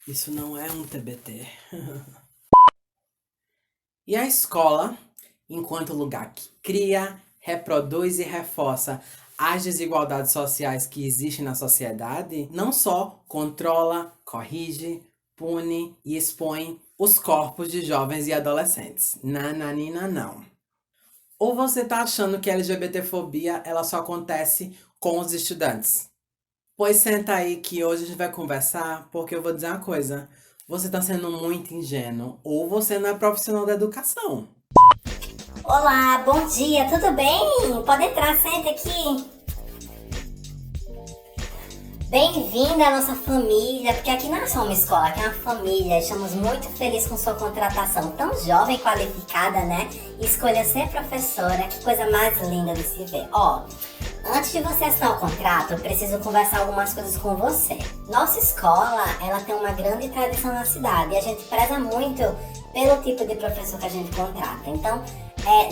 Isso não é um TBT. E a escola, enquanto lugar que cria, reproduz e reforça as desigualdades sociais que existem na sociedade, não só controla, corrige, pune e expõe os corpos de jovens e adolescentes. Nananina não. Ou você tá achando que a LGBTfobia ela só acontece com os estudantes? Pois senta aí que hoje a gente vai conversar, porque eu vou dizer uma coisa. Você tá sendo muito ingênuo, ou você não é profissional da educação. Olá, bom dia, tudo bem? Pode entrar, senta aqui. Bem-vinda à nossa família, porque aqui não é só uma escola, aqui é uma família. Estamos muito felizes com sua contratação tão jovem, qualificada, né? Escolha ser professora, que coisa mais linda de se ver. Ó, antes de você assinar o contrato, eu preciso conversar algumas coisas com você. Nossa escola, ela tem uma grande tradição na cidade e a gente preza muito pelo tipo de professor que a gente contrata. Então,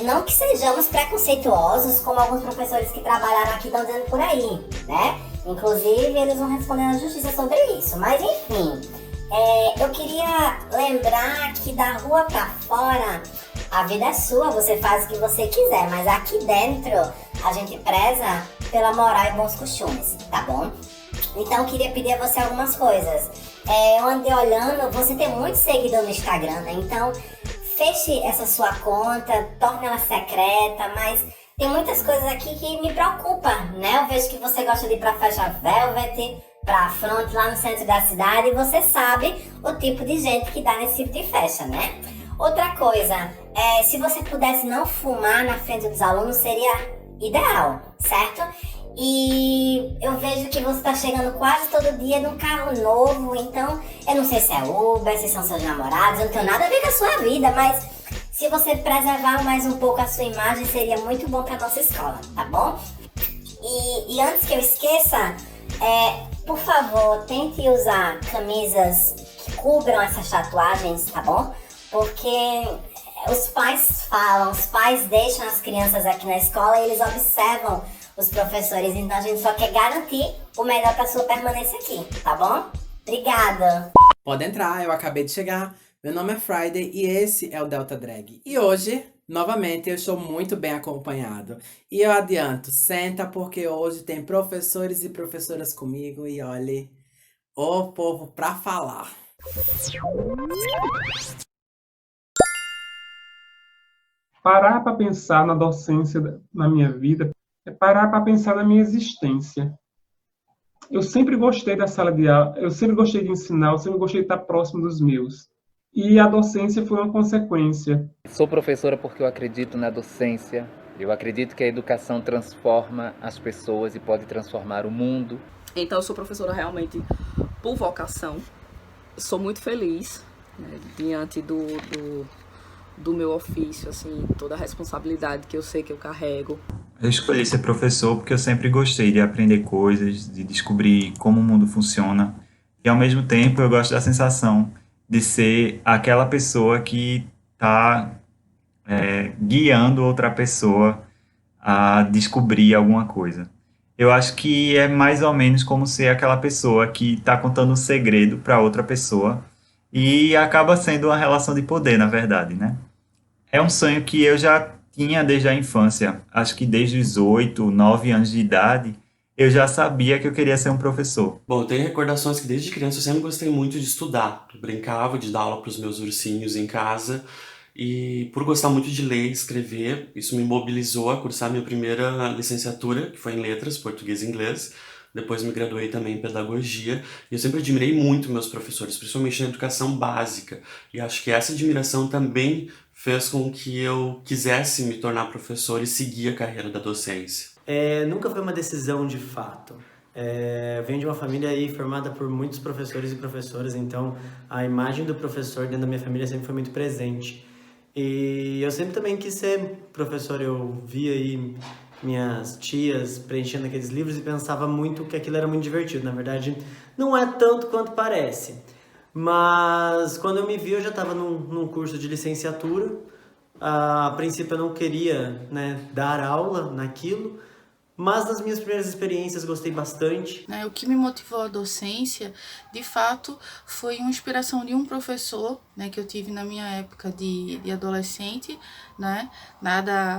não que sejamos preconceituosos, como alguns professores que trabalharam aqui estão dizendo por aí, né? Inclusive, eles vão responder na justiça sobre isso. Mas, enfim, eu queria lembrar que da rua pra fora, a vida é sua, você faz o que você quiser. Mas aqui dentro, a gente preza pela moral e bons costumes, tá bom? Então, eu queria pedir a você algumas coisas. Eu andei olhando, você tem muito seguidor no Instagram, né? Então, feche essa sua conta, torne ela secreta, mas tem muitas coisas aqui que me preocupam, né? Eu vejo que você gosta de ir pra Festa Velvet, pra Front, lá no centro da cidade, e você sabe o tipo de gente que dá nesse tipo de festa, né? Outra coisa, se você pudesse não fumar na frente dos alunos, seria ideal, certo? E eu vejo que você tá chegando quase todo dia num carro novo, então eu não sei se é Uber, se são seus namorados, eu não tenho nada a ver com a sua vida, mas se você preservar mais um pouco a sua imagem, seria muito bom pra nossa escola, tá bom? E antes que eu esqueça, por favor, tente usar camisas que cubram essas tatuagens, tá bom? Porque os pais falam, os pais deixam as crianças aqui na escola e eles observam os professores, então a gente só quer garantir o melhor pra sua permanência aqui, tá bom? Obrigada! Pode entrar, eu acabei de chegar. Meu nome é Friday e esse é o Delta Drag. E hoje, novamente, eu estou muito bem acompanhado. E eu adianto, senta porque hoje tem professores e professoras comigo e olhe, o povo pra falar. Parar para pensar na docência na minha vida é parar para pensar na minha existência. Eu sempre gostei da sala de aula, eu sempre gostei de ensinar, eu sempre gostei de estar próximo dos meus. E a docência foi uma consequência. Sou professora porque eu acredito na docência. Eu acredito que a educação transforma as pessoas e pode transformar o mundo. Então eu sou professora realmente por vocação. Sou muito feliz, né, diante do meu ofício, assim, toda a responsabilidade que eu sei que eu carrego. Eu escolhi ser professor porque eu sempre gostei de aprender coisas, de descobrir como o mundo funciona. E ao mesmo tempo eu gosto da sensação de ser aquela pessoa que está guiando outra pessoa a descobrir alguma coisa. Eu acho que é mais ou menos como ser aquela pessoa que está contando um segredo para outra pessoa e acaba sendo uma relação de poder, na verdade, né? É um sonho que eu já tinha desde a infância. Acho que desde os 8, 9 anos de idade, eu já sabia que eu queria ser um professor. Bom, eu tenho recordações que desde criança eu sempre gostei muito de estudar. Eu brincava de dar aula para os meus ursinhos em casa. E por gostar muito de ler e escrever, isso me mobilizou a cursar minha primeira licenciatura, que foi em letras, português e inglês. Depois me graduei também em pedagogia. E eu sempre admirei muito meus professores, principalmente na educação básica. E acho que essa admiração também fez com que eu quisesse me tornar professor e seguir a carreira da docência. Nunca foi uma decisão de fato. Eu venho de uma família aí formada por muitos professores e professoras, então a imagem do professor dentro da minha família sempre foi muito presente. E eu sempre também quis ser professor. Eu via aí minhas tias preenchendo aqueles livros e pensava muito que aquilo era muito divertido. Na verdade, não é tanto quanto parece. Mas quando eu me vi, eu já estava num curso de licenciatura. A princípio eu não queria, né, dar aula naquilo, Mas nas minhas primeiras experiências gostei bastante. O que me motivou à docência, de fato, foi uma inspiração de um professor, que eu tive na minha época de adolescente,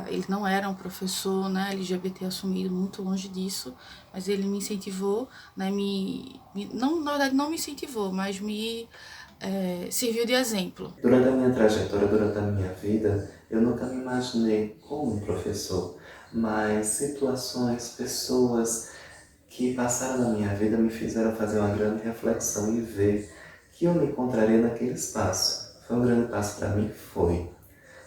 ele não era um professor, LGBT assumido, muito longe disso, mas ele me incentivou, não, na verdade não me incentivou, mas me serviu de exemplo. Durante a minha trajetória, durante a minha vida, eu nunca me imaginei como um professor, mas situações, pessoas que passaram na minha vida me fizeram fazer uma grande reflexão e ver que eu me encontraria naquele espaço. Foi um grande passo para mim? Foi.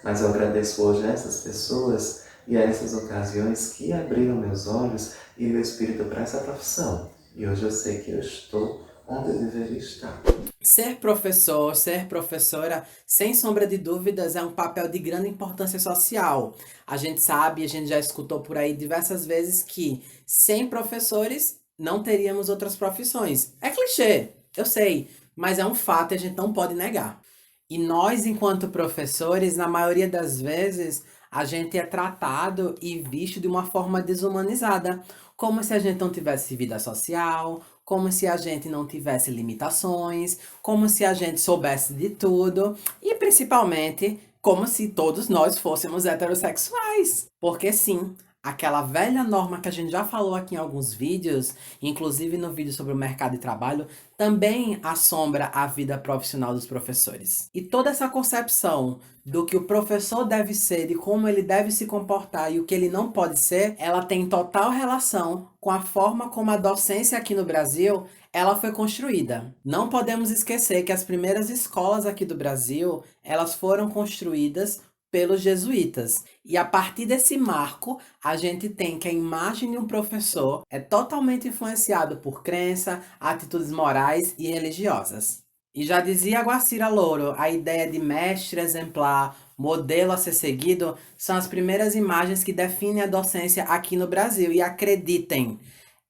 Mas eu agradeço hoje a essas pessoas e a essas ocasiões que abriram meus olhos e meu espírito para essa profissão. E hoje eu sei que eu estou onde eu deveria estar. Ser professor, ser professora, sem sombra de dúvidas, é um papel de grande importância social. A gente sabe, a gente já escutou por aí diversas vezes que sem professores não teríamos outras profissões. É clichê, eu sei, mas é um fato e a gente não pode negar. E nós, enquanto professores, na maioria das vezes, a gente é tratado e visto de uma forma desumanizada, como se a gente não tivesse vida social, como se a gente não tivesse limitações, como se a gente soubesse de tudo e principalmente como se todos nós fôssemos heterossexuais. Porque sim, aquela velha norma que a gente já falou aqui em alguns vídeos, inclusive no vídeo sobre o mercado de trabalho, também assombra a vida profissional dos professores. E toda essa concepção do que o professor deve ser, de como ele deve se comportar e o que ele não pode ser, ela tem total relação com a forma como a docência aqui no Brasil ela foi construída. Não podemos esquecer que as primeiras escolas aqui do Brasil, elas foram construídas pelos jesuítas. E a partir desse marco, a gente tem que a imagem de um professor é totalmente influenciado por crença, atitudes morais e religiosas. E já dizia Guacira Louro, a ideia de mestre exemplar, modelo a ser seguido, são as primeiras imagens que definem a docência aqui no Brasil. E acreditem,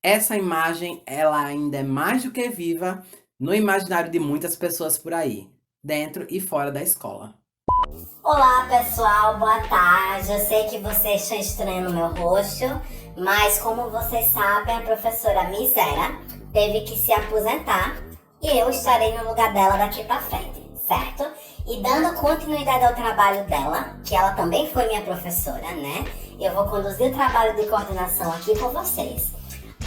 essa imagem ela ainda é mais do que viva no imaginário de muitas pessoas por aí, dentro e fora da escola. Olá pessoal, boa tarde. Eu sei que vocês estão estranhando meu rosto, mas como vocês sabem, a professora Misera teve que se aposentar e eu estarei no lugar dela daqui pra frente, certo? E dando continuidade ao trabalho dela, que ela também foi minha professora, né? Eu vou conduzir o trabalho de coordenação aqui com vocês.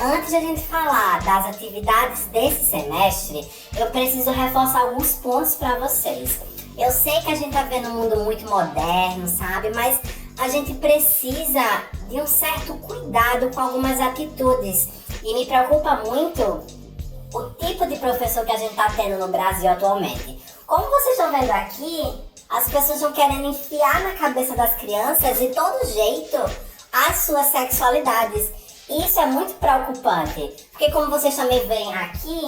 Antes de a gente falar das atividades desse semestre, eu preciso reforçar alguns pontos para vocês. Eu sei que a gente tá vendo um mundo muito moderno, sabe? Mas a gente precisa de um certo cuidado com algumas atitudes. E me preocupa muito o tipo de professor que a gente tá tendo no Brasil atualmente. Como vocês estão vendo aqui, as pessoas estão querendo enfiar na cabeça das crianças de todo jeito as suas sexualidades. E isso é muito preocupante, porque como vocês também veem aqui,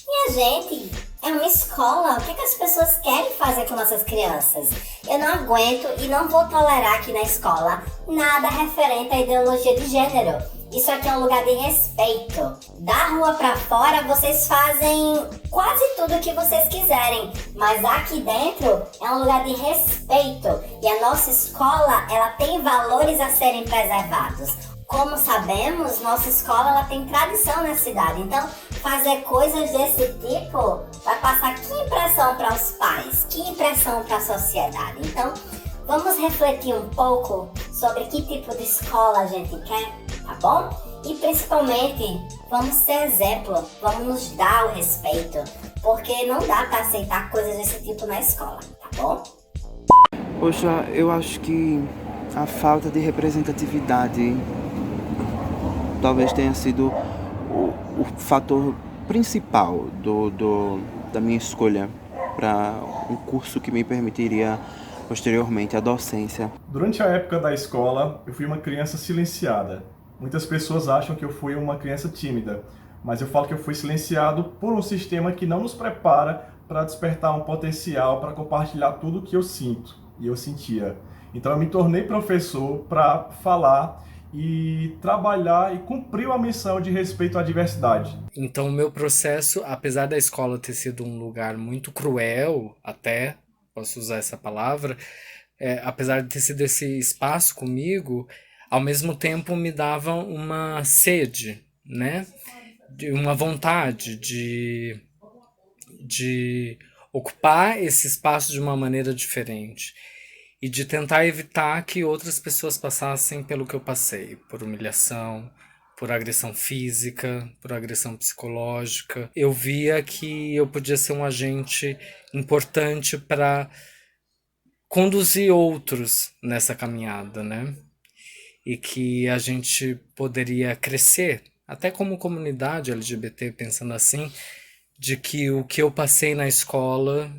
minha gente, é uma escola. O que as pessoas querem fazer com nossas crianças? Eu não aguento e não vou tolerar aqui na escola nada referente à ideologia de gênero. Isso aqui é um lugar de respeito. Da rua pra fora, vocês fazem quase tudo o que vocês quiserem. Mas aqui dentro é um lugar de respeito. E a nossa escola, ela tem valores a serem preservados. Como sabemos, nossa escola ela tem tradição na cidade. Então, fazer coisas desse tipo vai passar que impressão para os pais? Que impressão para a sociedade? Então, vamos refletir um pouco sobre que tipo de escola a gente quer, tá bom? E principalmente, vamos ser exemplo, vamos nos dar o respeito, porque não dá para aceitar coisas desse tipo na escola, tá bom? Poxa, eu acho que a falta de representatividade talvez tenha sido o fator principal da minha escolha para um curso que me permitiria posteriormente a docência. Durante a época da escola, eu fui uma criança silenciada. Muitas pessoas acham que eu fui uma criança tímida, mas eu falo que eu fui silenciado por um sistema que não nos prepara para despertar um potencial para compartilhar tudo o que eu sinto e eu sentia. Então eu me tornei professor para falar e trabalhar e cumprir a missão de respeito à diversidade. Então o meu processo, apesar da escola ter sido um lugar muito cruel, até posso usar essa palavra, apesar de ter sido esse espaço comigo, ao mesmo tempo me davam uma sede, né? Uma vontade de ocupar esse espaço de uma maneira diferente e de tentar evitar que outras pessoas passassem pelo que eu passei, por humilhação, por agressão física, por agressão psicológica. Eu via que eu podia ser um agente importante para conduzir outros nessa caminhada, né? E que a gente poderia crescer, até como comunidade LGBT, pensando assim, de que o que eu passei na escola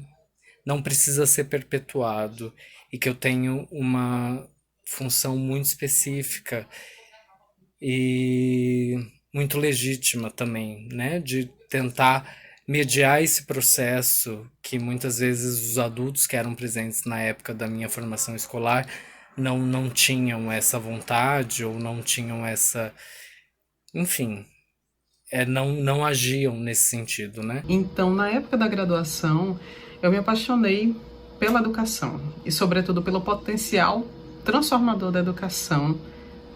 não precisa ser perpetuado e que eu tenho uma função muito específica e muito legítima também, né? De tentar mediar esse processo que muitas vezes os adultos que eram presentes na época da minha formação escolar não tinham essa vontade ou não tinham essa... Enfim, não agiam nesse sentido, né? Então, na época da graduação, eu me apaixonei pela educação e, sobretudo, pelo potencial transformador da educação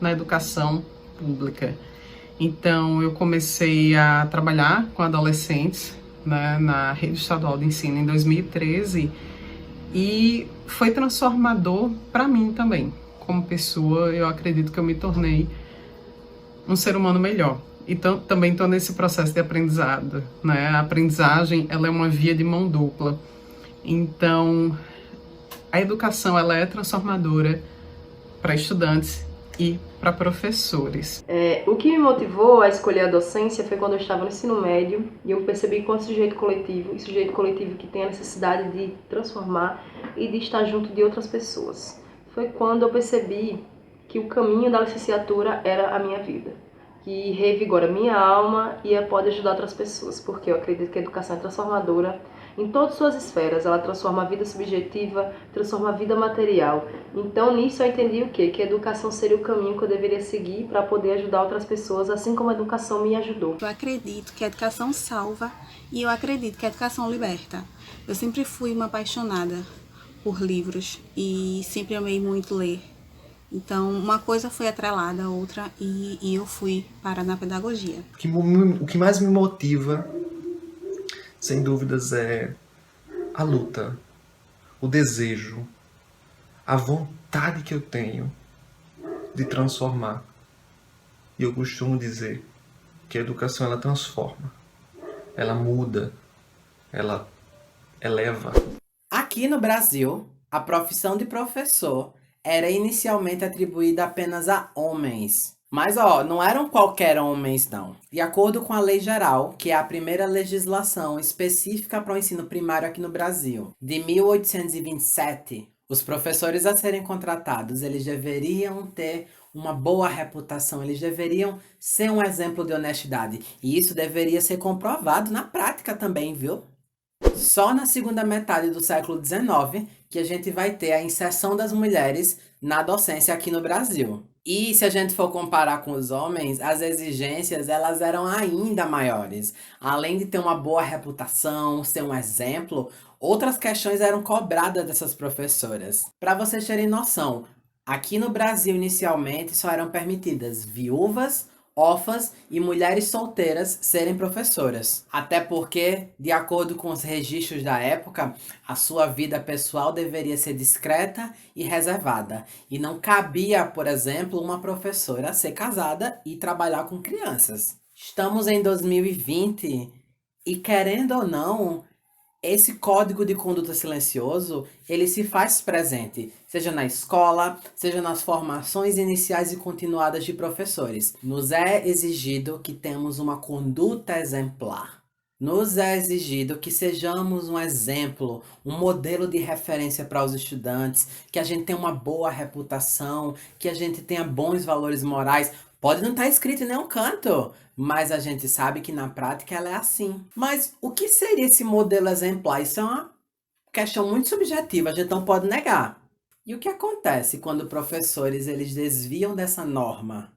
na educação pública. Então, eu comecei a trabalhar com adolescentes, né, na rede estadual de ensino em 2013 e foi transformador para mim também. Como pessoa, eu acredito que eu me tornei um ser humano melhor. Então, também estou nesse processo de aprendizado, né? A aprendizagem, ela é uma via de mão dupla. Então, a educação, ela é transformadora para estudantes e para professores. O que me motivou a escolher a docência foi quando eu estava no ensino médio e eu percebi que quanto sujeito coletivo que tem a necessidade de transformar e de estar junto de outras pessoas. Foi quando eu percebi que o caminho da licenciatura era a minha vida, que revigora minha alma e pode ajudar outras pessoas, porque eu acredito que a educação é transformadora em todas as suas esferas. Ela transforma a vida subjetiva, transforma a vida material. Então, nisso eu entendi o quê? Que a educação seria o caminho que eu deveria seguir para poder ajudar outras pessoas, assim como a educação me ajudou. Eu acredito que a educação salva e eu acredito que a educação liberta. Eu sempre fui uma apaixonada por livros e sempre amei muito ler. Então, uma coisa foi atrelada à outra e eu fui parar na pedagogia. O que mais me motiva, sem dúvidas, é a luta, o desejo, a vontade que eu tenho de transformar. E eu costumo dizer que a educação, ela transforma, ela muda, ela eleva. Aqui no Brasil, a profissão de professor era inicialmente atribuída apenas a homens. Mas, não eram qualquer homens, não. De acordo com a Lei Geral, que é a primeira legislação específica para o ensino primário aqui no Brasil, de 1827, os professores a serem contratados, eles deveriam ter uma boa reputação, eles deveriam ser um exemplo de honestidade. E isso deveria ser comprovado na prática também, viu? Só na segunda metade do século XIX que a gente vai ter a inserção das mulheres na docência aqui no Brasil. E se a gente for comparar com os homens, as exigências elas eram ainda maiores. Além de ter uma boa reputação, ser um exemplo, outras questões eram cobradas dessas professoras. Para vocês terem noção, aqui no Brasil inicialmente só eram permitidas viúvas, órfãs e mulheres solteiras serem professoras. Até porque, de acordo com os registros da época, a sua vida pessoal deveria ser discreta e reservada. E não cabia, por exemplo, uma professora ser casada e trabalhar com crianças. Estamos em 2020 e, querendo ou não, esse código de conduta silencioso, ele se faz presente, seja na escola, seja nas formações iniciais e continuadas de professores. Nos é exigido que temos uma conduta exemplar. Nos é exigido que sejamos um exemplo, um modelo de referência para os estudantes, que a gente tenha uma boa reputação, que a gente tenha bons valores morais. Pode não estar escrito em nenhum canto, mas a gente sabe que na prática ela é assim. Mas o que seria esse modelo exemplar? Isso é uma questão muito subjetiva, a gente não pode negar. E o que acontece quando professores eles desviam dessa norma?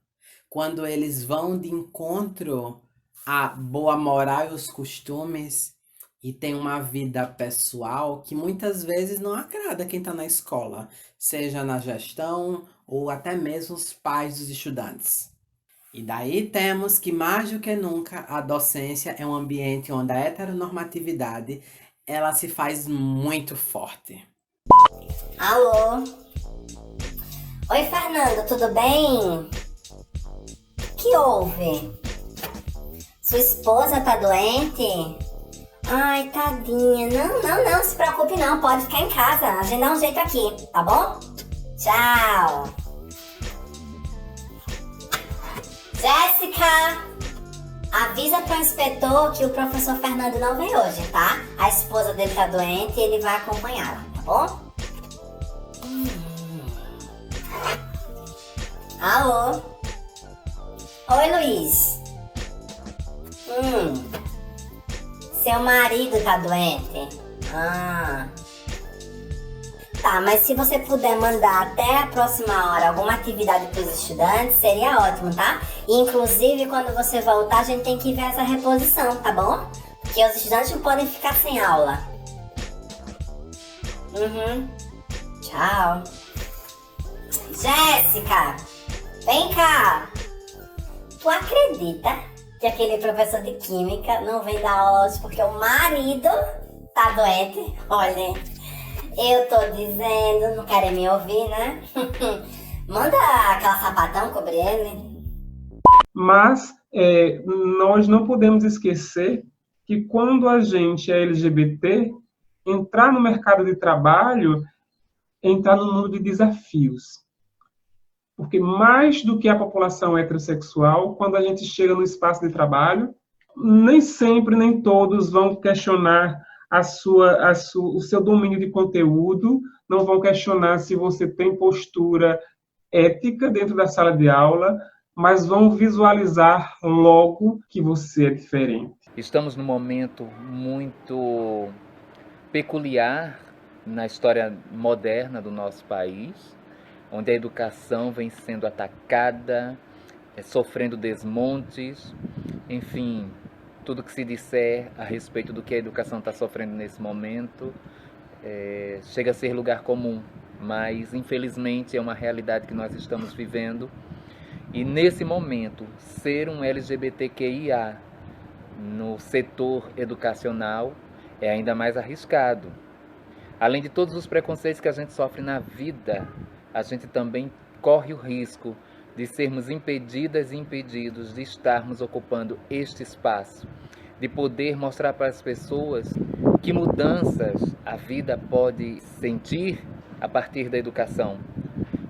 Quando eles vão de encontro à boa moral e os costumes e tem uma vida pessoal que muitas vezes não agrada quem está na escola, seja na gestão ou até mesmo os pais dos estudantes. E daí temos que, mais do que nunca, a docência é um ambiente onde a heteronormatividade ela se faz muito forte. Alô? Oi, Fernando, tudo bem? O que houve? Sua esposa tá doente? Ai, tadinha. Não se preocupe não, pode ficar em casa. A gente dá um jeito aqui, tá bom? Tchau. Jéssica, avisa para o inspetor que o professor Fernando não vem hoje, tá? A esposa dele tá doente e ele vai acompanhá-la, tá bom? Alô? Oi, Luiz. Seu marido tá doente? Tá, mas se você puder mandar até a próxima hora alguma atividade para os estudantes, seria ótimo, tá? E, inclusive, quando você voltar, a gente tem que ver essa reposição, tá bom? Porque os estudantes não podem ficar sem aula. Tchau. Jéssica, vem cá. Tu acredita que aquele professor de química não vem dar aula hoje porque o marido tá doente? Olha, eu tô dizendo, não querem me ouvir, né? Manda aquela sapatão cobrir ele. Mas nós não podemos esquecer que quando a gente é LGBT, entrar no mercado de trabalho, entrar no mundo de desafios. Porque mais do que a população heterossexual, quando a gente chega no espaço de trabalho, nem sempre, nem todos vão questionar o seu domínio de conteúdo, não vão questionar se você tem postura ética dentro da sala de aula, mas vão visualizar logo que você é diferente. Estamos num momento muito peculiar na história moderna do nosso país, onde a educação vem sendo atacada, sofrendo desmontes, enfim, tudo que se disser a respeito do que a educação está sofrendo nesse momento chega a ser lugar comum, mas infelizmente é uma realidade que nós estamos vivendo. E nesse momento, ser um LGBTQIA no setor educacional é ainda mais arriscado. Além de todos os preconceitos que a gente sofre na vida, a gente também corre o risco de sermos impedidas e impedidos de estarmos ocupando este espaço, de poder mostrar para as pessoas que mudanças a vida pode sentir a partir da educação.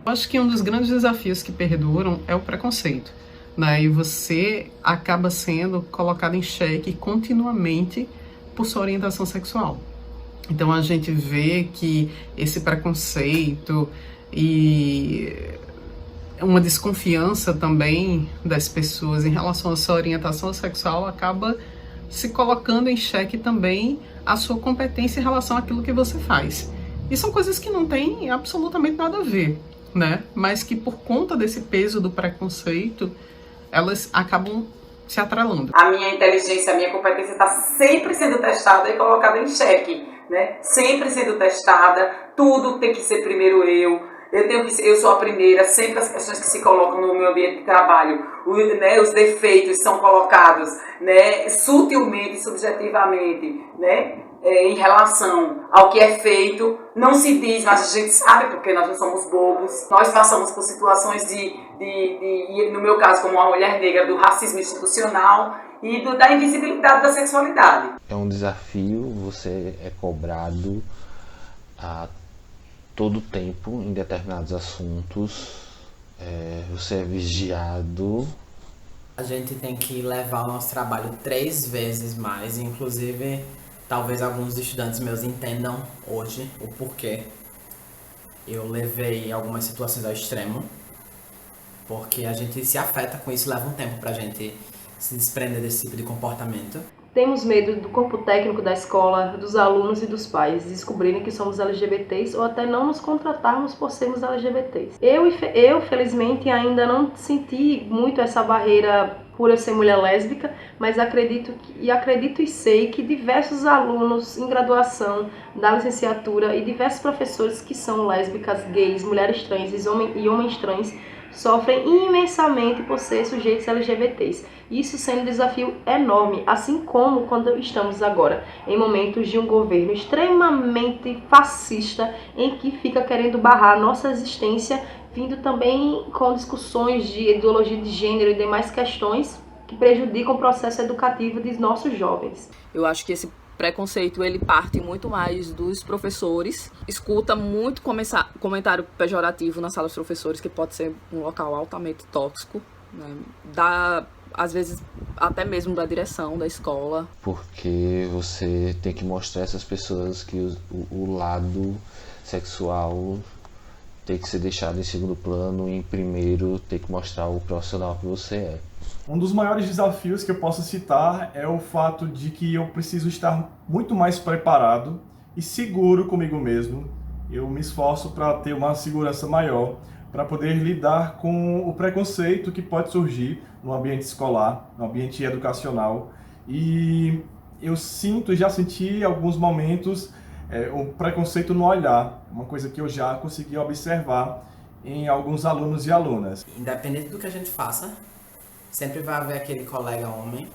Acho que um dos grandes desafios que perduram é o preconceito, né? E você acaba sendo colocado em xeque continuamente por sua orientação sexual. Então a gente vê que esse preconceito e uma desconfiança também das pessoas em relação à sua orientação sexual acaba se colocando em xeque também a sua competência em relação àquilo que você faz. E são coisas que não têm absolutamente nada a ver, né? Mas que por conta desse peso do preconceito, elas acabam se atrelando. A minha inteligência, a minha competência está sempre sendo testada e colocada em xeque, né? Sempre sendo testada, tudo tem que ser primeiro eu sou a primeira, sempre as questões que se colocam no meu ambiente de trabalho, os defeitos são colocados, né, sutilmente, subjetivamente, né, em relação ao que é feito, não se diz, mas a gente sabe porque nós não somos bobos. Nós passamos por situações no meu caso, como uma mulher negra, do racismo institucional e da invisibilidade da sexualidade. É um desafio, você é cobrado a todo tempo em determinados assuntos, você é vigiado. A gente tem que levar o nosso trabalho 3 vezes mais, inclusive talvez alguns estudantes meus entendam hoje o porquê eu levei algumas situações ao extremo, porque a gente se afeta com isso, leva um tempo pra gente se desprender desse tipo de comportamento. Temos medo do corpo técnico da escola, dos alunos e dos pais descobrirem que somos LGBTs ou até não nos contratarmos por sermos LGBTs. Eu felizmente, ainda não senti muito essa barreira por eu ser mulher lésbica, mas acredito e sei que diversos alunos em graduação da licenciatura e diversos professores que são lésbicas, gays, mulheres trans e homens trans sofrem imensamente por ser sujeitos LGBTs. Isso sendo um desafio enorme, assim como quando estamos agora em momentos de um governo extremamente fascista em que fica querendo barrar nossa existência, vindo também com discussões de ideologia de gênero e demais questões que prejudicam o processo educativo de nossos jovens. Eu acho que esse preconceito ele parte muito mais dos professores, escuta muito comentário pejorativo na sala dos professores, que pode ser um local altamente tóxico, né? Às vezes até mesmo da direção da escola. Porque você tem que mostrar a essas pessoas que o lado sexual tem que ser deixado em segundo plano e em primeiro tem que mostrar o profissional que você é. Um dos maiores desafios que eu posso citar é o fato de que eu preciso estar muito mais preparado e seguro comigo mesmo. Eu me esforço para ter uma segurança maior, para poder lidar com o preconceito que pode surgir no ambiente escolar, no ambiente educacional. E eu já senti em alguns momentos o preconceito no olhar, uma coisa que eu já consegui observar em alguns alunos e alunas. Independente do que a gente faça, sempre vai haver aquele colega homem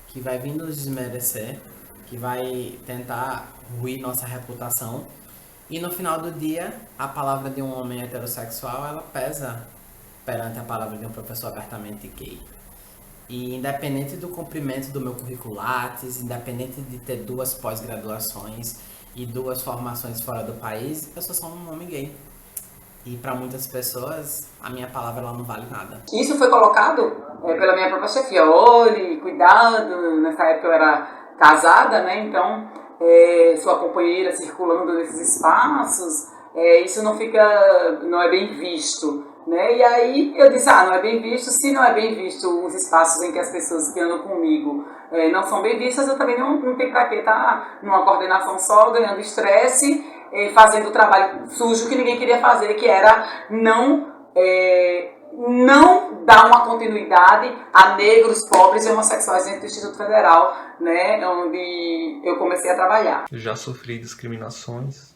que vai vir nos desmerecer, que vai tentar ruir nossa reputação. E no final do dia, a palavra de um homem heterossexual, ela pesa perante a palavra de um professor abertamente gay. E independente do cumprimento do meu currículo Lattes, independente de ter 2 pós-graduações e 2 formações fora do país, eu sou só um homem gay. E para muitas pessoas, a minha palavra ela não vale nada. Isso foi colocado pela minha própria chefia. Olhe, cuidado, nessa época eu era casada, né? Então, sua companheira circulando nesses espaços, isso não é bem visto, né? E aí eu disse, não é bem visto. Se não é bem visto os espaços em que as pessoas que andam comigo não são bem vistas, eu também não tenho pra que estar numa coordenação só, ganhando estresse, fazendo o trabalho sujo que ninguém queria fazer, que era não dar uma continuidade a negros, pobres e homossexuais dentro do Instituto Federal, né, onde eu comecei a trabalhar. Já sofri discriminações,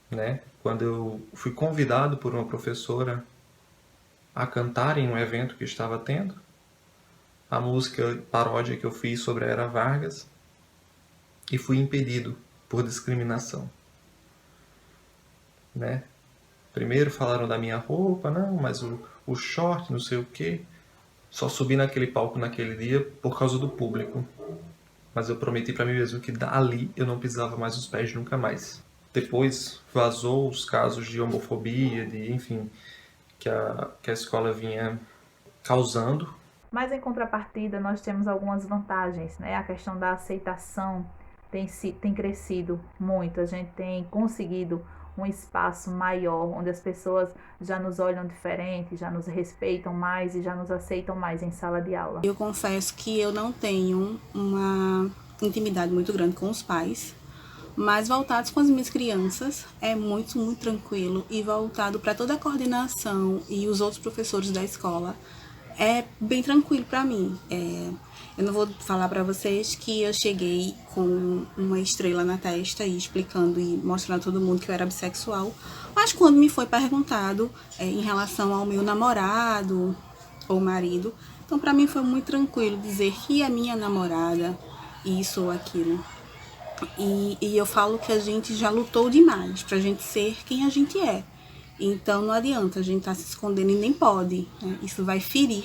né? Quando eu fui convidado por uma professora a cantar em um evento que estava tendo, a música paródia que eu fiz sobre a Era Vargas, e fui impedido por discriminação, né? Primeiro falaram da minha roupa, não, mas o short, não sei o quê. Só subi naquele palco naquele dia por causa do público. Mas eu prometi para mim mesmo que dali eu não pisava mais os pés nunca mais. Depois vazou os casos de homofobia, enfim, que a escola vinha causando. Mas em contrapartida nós temos algumas vantagens, né? A questão da aceitação tem crescido muito. A gente tem conseguido um espaço maior, onde as pessoas já nos olham diferente, já nos respeitam mais e já nos aceitam mais em sala de aula. Eu confesso que eu não tenho uma intimidade muito grande com os pais, mas voltados com as minhas crianças é muito, muito tranquilo, e voltado para toda a coordenação e os outros professores da escola é bem tranquilo para mim. Eu não vou falar para vocês que eu cheguei com uma estrela na testa e explicando e mostrando a todo mundo que eu era bissexual, mas quando me foi perguntado em relação ao meu namorado ou marido, então para mim foi muito tranquilo dizer que é minha namorada, isso ou aquilo. E eu falo que a gente já lutou demais pra gente ser quem a gente é. Então não adianta a gente estar se escondendo e nem pode, né? Isso vai ferir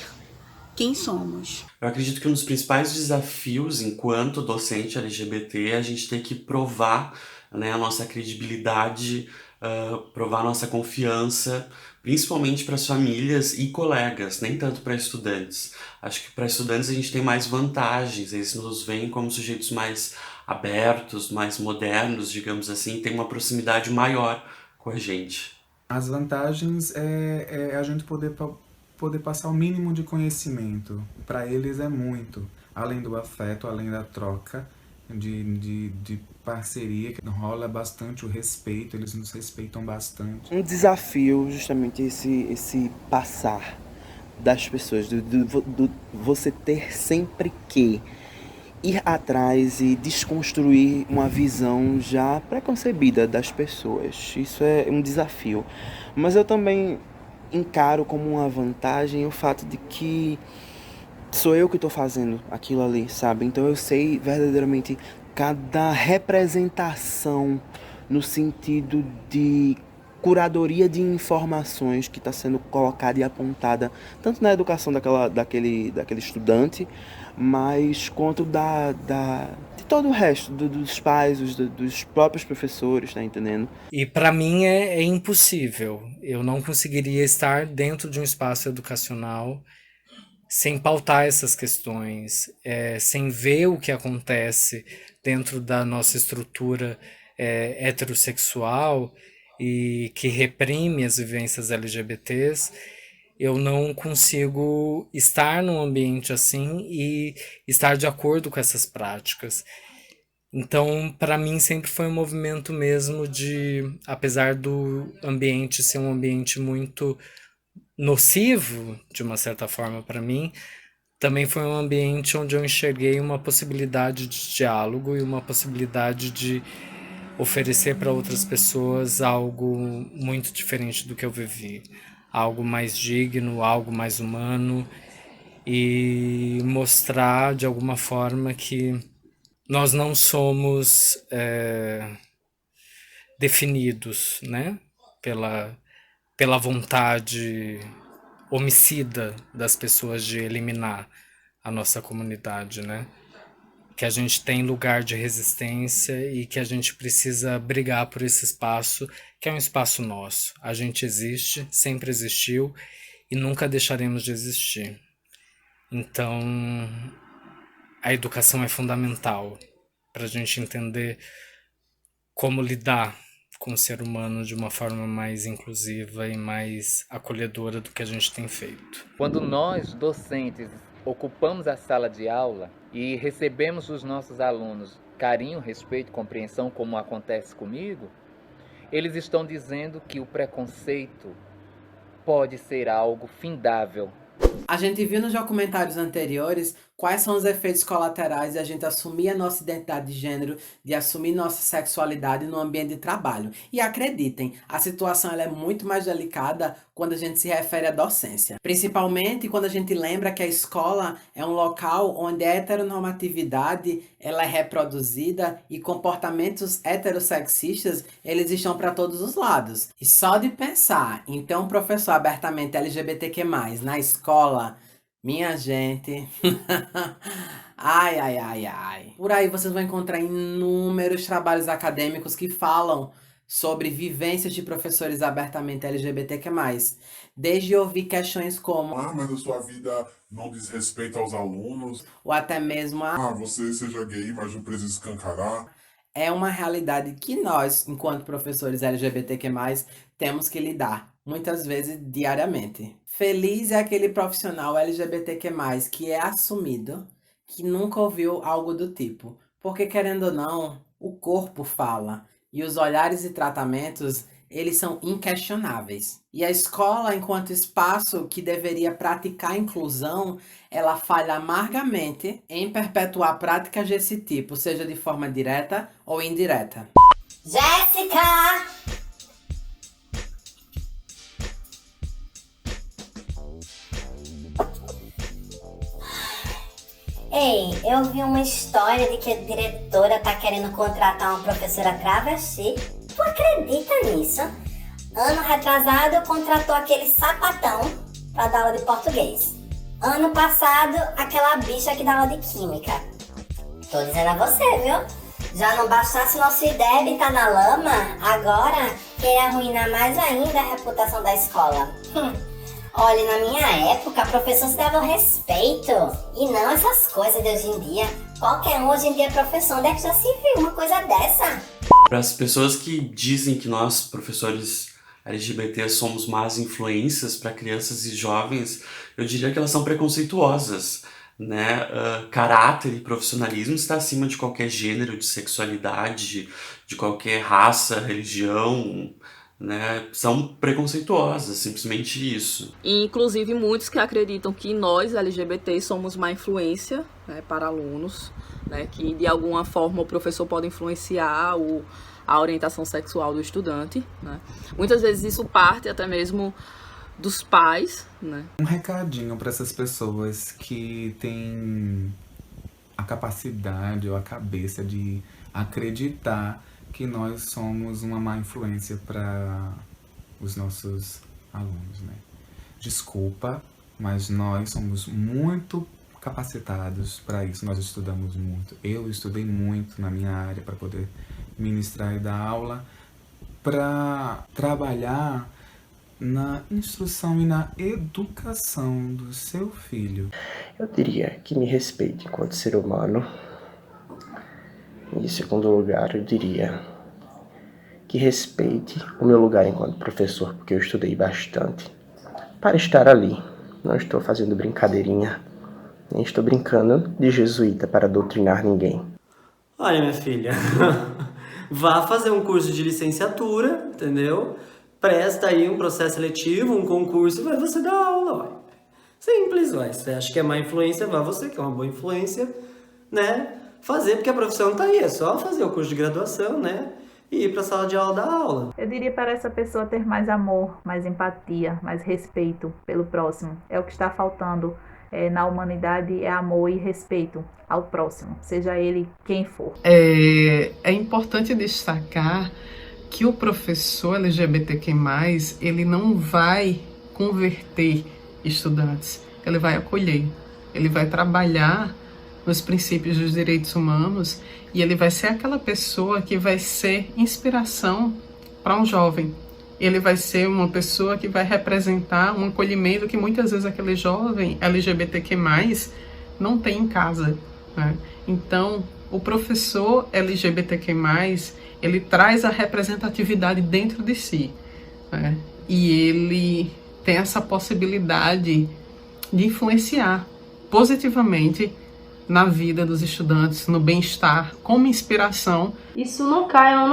quem somos. Eu acredito que um dos principais desafios enquanto docente LGBT é a gente ter que provar, né, a nossa credibilidade, provar a nossa confiança, principalmente para as famílias e colegas, nem tanto para estudantes. Acho que para estudantes a gente tem mais vantagens, eles nos veem como sujeitos mais abertos, mais modernos, digamos assim, tem uma proximidade maior com a gente. As vantagens é a gente poder passar o mínimo de conhecimento. Para eles é muito, além do afeto, além da troca de parceria, que rola bastante o respeito, eles nos respeitam bastante. Um desafio justamente esse passar das pessoas, do você ter sempre que ir atrás e desconstruir uma visão já preconcebida das pessoas. Isso é um desafio. Mas eu também encaro como uma vantagem o fato de que sou eu que estou fazendo aquilo ali, sabe? Então eu sei verdadeiramente cada representação no sentido de curadoria de informações que está sendo colocada e apontada tanto na educação daquele estudante, mas quanto de todo o resto, dos pais, dos próprios professores, tá entendendo? E para mim é impossível. Eu não conseguiria estar dentro de um espaço educacional sem pautar essas questões, sem ver o que acontece dentro da nossa estrutura heterossexual e que reprime as vivências LGBTs. Eu não consigo estar num ambiente assim e estar de acordo com essas práticas. Então, para mim, sempre foi um movimento mesmo de, apesar do ambiente ser um ambiente muito nocivo, de uma certa forma, para mim, também foi um ambiente onde eu enxerguei uma possibilidade de diálogo e uma possibilidade de oferecer para outras pessoas algo muito diferente do que eu vivi. Algo mais digno, algo mais humano, e mostrar de alguma forma que nós não somos definidos, né, pela vontade homicida das pessoas de eliminar a nossa comunidade, né? Que a gente tem lugar de resistência e que a gente precisa brigar por esse espaço, que é um espaço nosso. A gente existe, sempre existiu e nunca deixaremos de existir. Então, a educação é fundamental para a gente entender como lidar com o ser humano de uma forma mais inclusiva e mais acolhedora do que a gente tem feito. Quando nós, docentes, ocupamos a sala de aula e recebemos dos nossos alunos carinho, respeito, compreensão, como acontece comigo, eles estão dizendo que o preconceito pode ser algo findável. A gente viu nos documentários anteriores quais são os efeitos colaterais de a gente assumir a nossa identidade de gênero, de assumir nossa sexualidade no ambiente de trabalho. E acreditem, a situação ela é muito mais delicada quando a gente se refere à docência. Principalmente quando a gente lembra que a escola é um local onde a heteronormatividade ela é reproduzida e comportamentos heterossexistas eles estão para todos os lados. E só de pensar em ter um professor abertamente LGBTQ+, na escola, minha gente, ai, ai, ai, ai. Por aí vocês vão encontrar inúmeros trabalhos acadêmicos que falam sobre vivências de professores abertamente LGBTQ+. Desde ouvir questões como mas a sua vida não diz respeito aos alunos. Ou até mesmo você seja gay, mas não precisa escancarar. É uma realidade que nós, enquanto professores LGBTQ+, temos que lidar, muitas vezes diariamente. Feliz é aquele profissional LGBTQ+, que é assumido, que nunca ouviu algo do tipo. Porque, querendo ou não, o corpo fala. E os olhares e tratamentos, eles são inquestionáveis. E a escola, enquanto espaço que deveria praticar a inclusão, ela falha amargamente em perpetuar práticas desse tipo, seja de forma direta ou indireta. Jéssica! Ei, eu vi uma história de que a diretora tá querendo contratar uma professora travesti. Tu acredita nisso? Ano retrasado, contratou aquele sapatão pra dar aula de português. Ano passado, aquela bicha que dá aula de química. Tô dizendo a você, viu? Já não bastasse nosso IDEB tá na lama, agora quer arruinar mais ainda a reputação da escola. Olha, na minha época, professor se dava respeito. E não essas coisas de hoje em dia. Qualquer um hoje em dia é professor. Onde é que já se viu uma coisa dessa? Para as pessoas que dizem que nós, professores LGBT, somos más influências para crianças e jovens, eu diria que elas são preconceituosas, né? Caráter e profissionalismo está acima de qualquer gênero, de sexualidade, de qualquer raça, religião, né, são preconceituosas, simplesmente isso. E, inclusive, muitos que acreditam que nós, LGBT, somos má influência, né, para alunos, né, que de alguma forma o professor pode influenciar a orientação sexual do estudante, né. Muitas vezes isso parte até mesmo dos pais, né. Um recadinho para essas pessoas que têm a capacidade ou a cabeça de acreditar que nós somos uma má influência para os nossos alunos, né? Desculpa, mas nós somos muito capacitados para isso, nós estudamos muito. Eu estudei muito na minha área para poder ministrar e dar aula, para trabalhar na instrução e na educação do seu filho. Eu diria que me respeite enquanto ser humano. Em segundo lugar, eu diria que respeite o meu lugar enquanto professor, porque eu estudei bastante para estar ali. Não estou fazendo brincadeirinha, nem estou brincando de jesuíta para doutrinar ninguém. Olha, minha filha, vá fazer um curso de licenciatura, entendeu? Presta aí um processo seletivo, um concurso, vai você dar aula, vai. Simples, vai. Você acha que é má influência, vá você, que é uma boa influência, né? Fazer, porque a profissão tá aí, é só fazer o curso de graduação, né? E ir pra sala de aula dar aula. Eu diria para essa pessoa ter mais amor, mais empatia, mais respeito pelo próximo. É o que está faltando na humanidade, é amor e respeito ao próximo, seja ele quem for. É importante destacar que o professor LGBTQ+, ele não vai converter estudantes, ele vai acolher, ele vai trabalhar nos princípios dos direitos humanos e ele vai ser aquela pessoa que vai ser inspiração para um jovem. Ele vai ser uma pessoa que vai representar um acolhimento que muitas vezes aquele jovem LGBTQ+, não tem em casa, né? Então, o professor LGBTQ+, ele traz a representatividade dentro de si, né? E ele tem essa possibilidade de influenciar positivamente na vida dos estudantes, no bem-estar, como inspiração. Isso não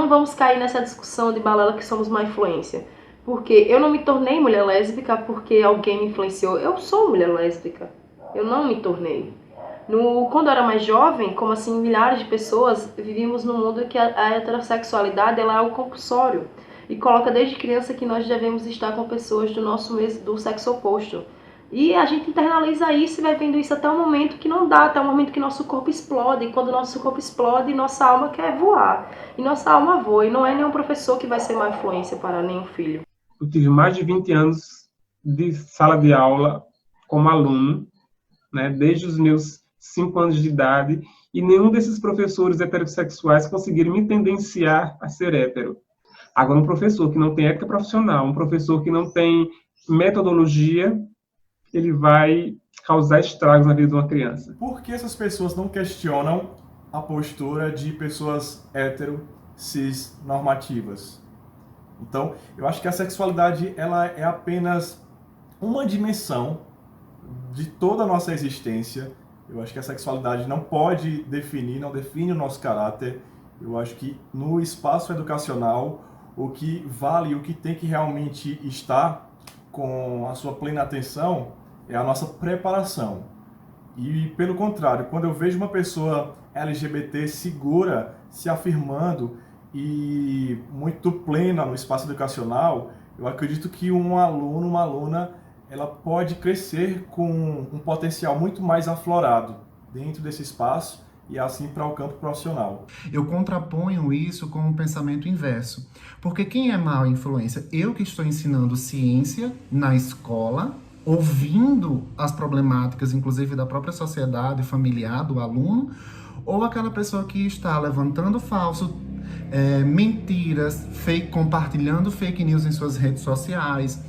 vamos cair nessa discussão de balela que somos má influência. Porque eu não me tornei mulher lésbica porque alguém me influenciou. Eu sou mulher lésbica. Eu não me tornei. Quando eu era mais jovem, como assim milhares de pessoas, vivíamos num mundo que a heterossexualidade ela é algo compulsório. E coloca desde criança que nós devemos estar com pessoas do sexo oposto. E a gente internaliza isso e vai vendo isso até o momento que não dá, até o momento que nosso corpo explode. E quando nosso corpo explode, nossa alma quer voar. E nossa alma voa. E não é nenhum professor que vai ser má influência para nenhum filho. Eu tive mais de 20 anos de sala de aula como aluno, né, desde os meus 5 anos de idade, e nenhum desses professores heterossexuais conseguiram me tendenciar a ser hétero. Agora, um professor que não tem ética profissional, um professor que não tem metodologia, ele vai causar estragos na vida de uma criança. Por que essas pessoas não questionam a postura de pessoas hétero, cis, normativas? Então, eu acho que a sexualidade ela é apenas uma dimensão de toda a nossa existência. Eu acho que a sexualidade não pode definir, não define o nosso caráter. Eu acho que no espaço educacional, o que vale, o que tem que realmente estar com a sua plena atenção é a nossa preparação. E, pelo contrário, quando eu vejo uma pessoa LGBT segura, se afirmando e muito plena no espaço educacional, eu acredito que um aluno, uma aluna, ela pode crescer com um potencial muito mais aflorado dentro desse espaço e assim para o campo profissional. Eu contraponho isso com um pensamento inverso. Porque quem é má influência? Eu que estou ensinando ciência na escola, ouvindo as problemáticas, inclusive da própria sociedade familiar do aluno, ou aquela pessoa que está levantando falso, mentiras, compartilhando fake news em suas redes sociais,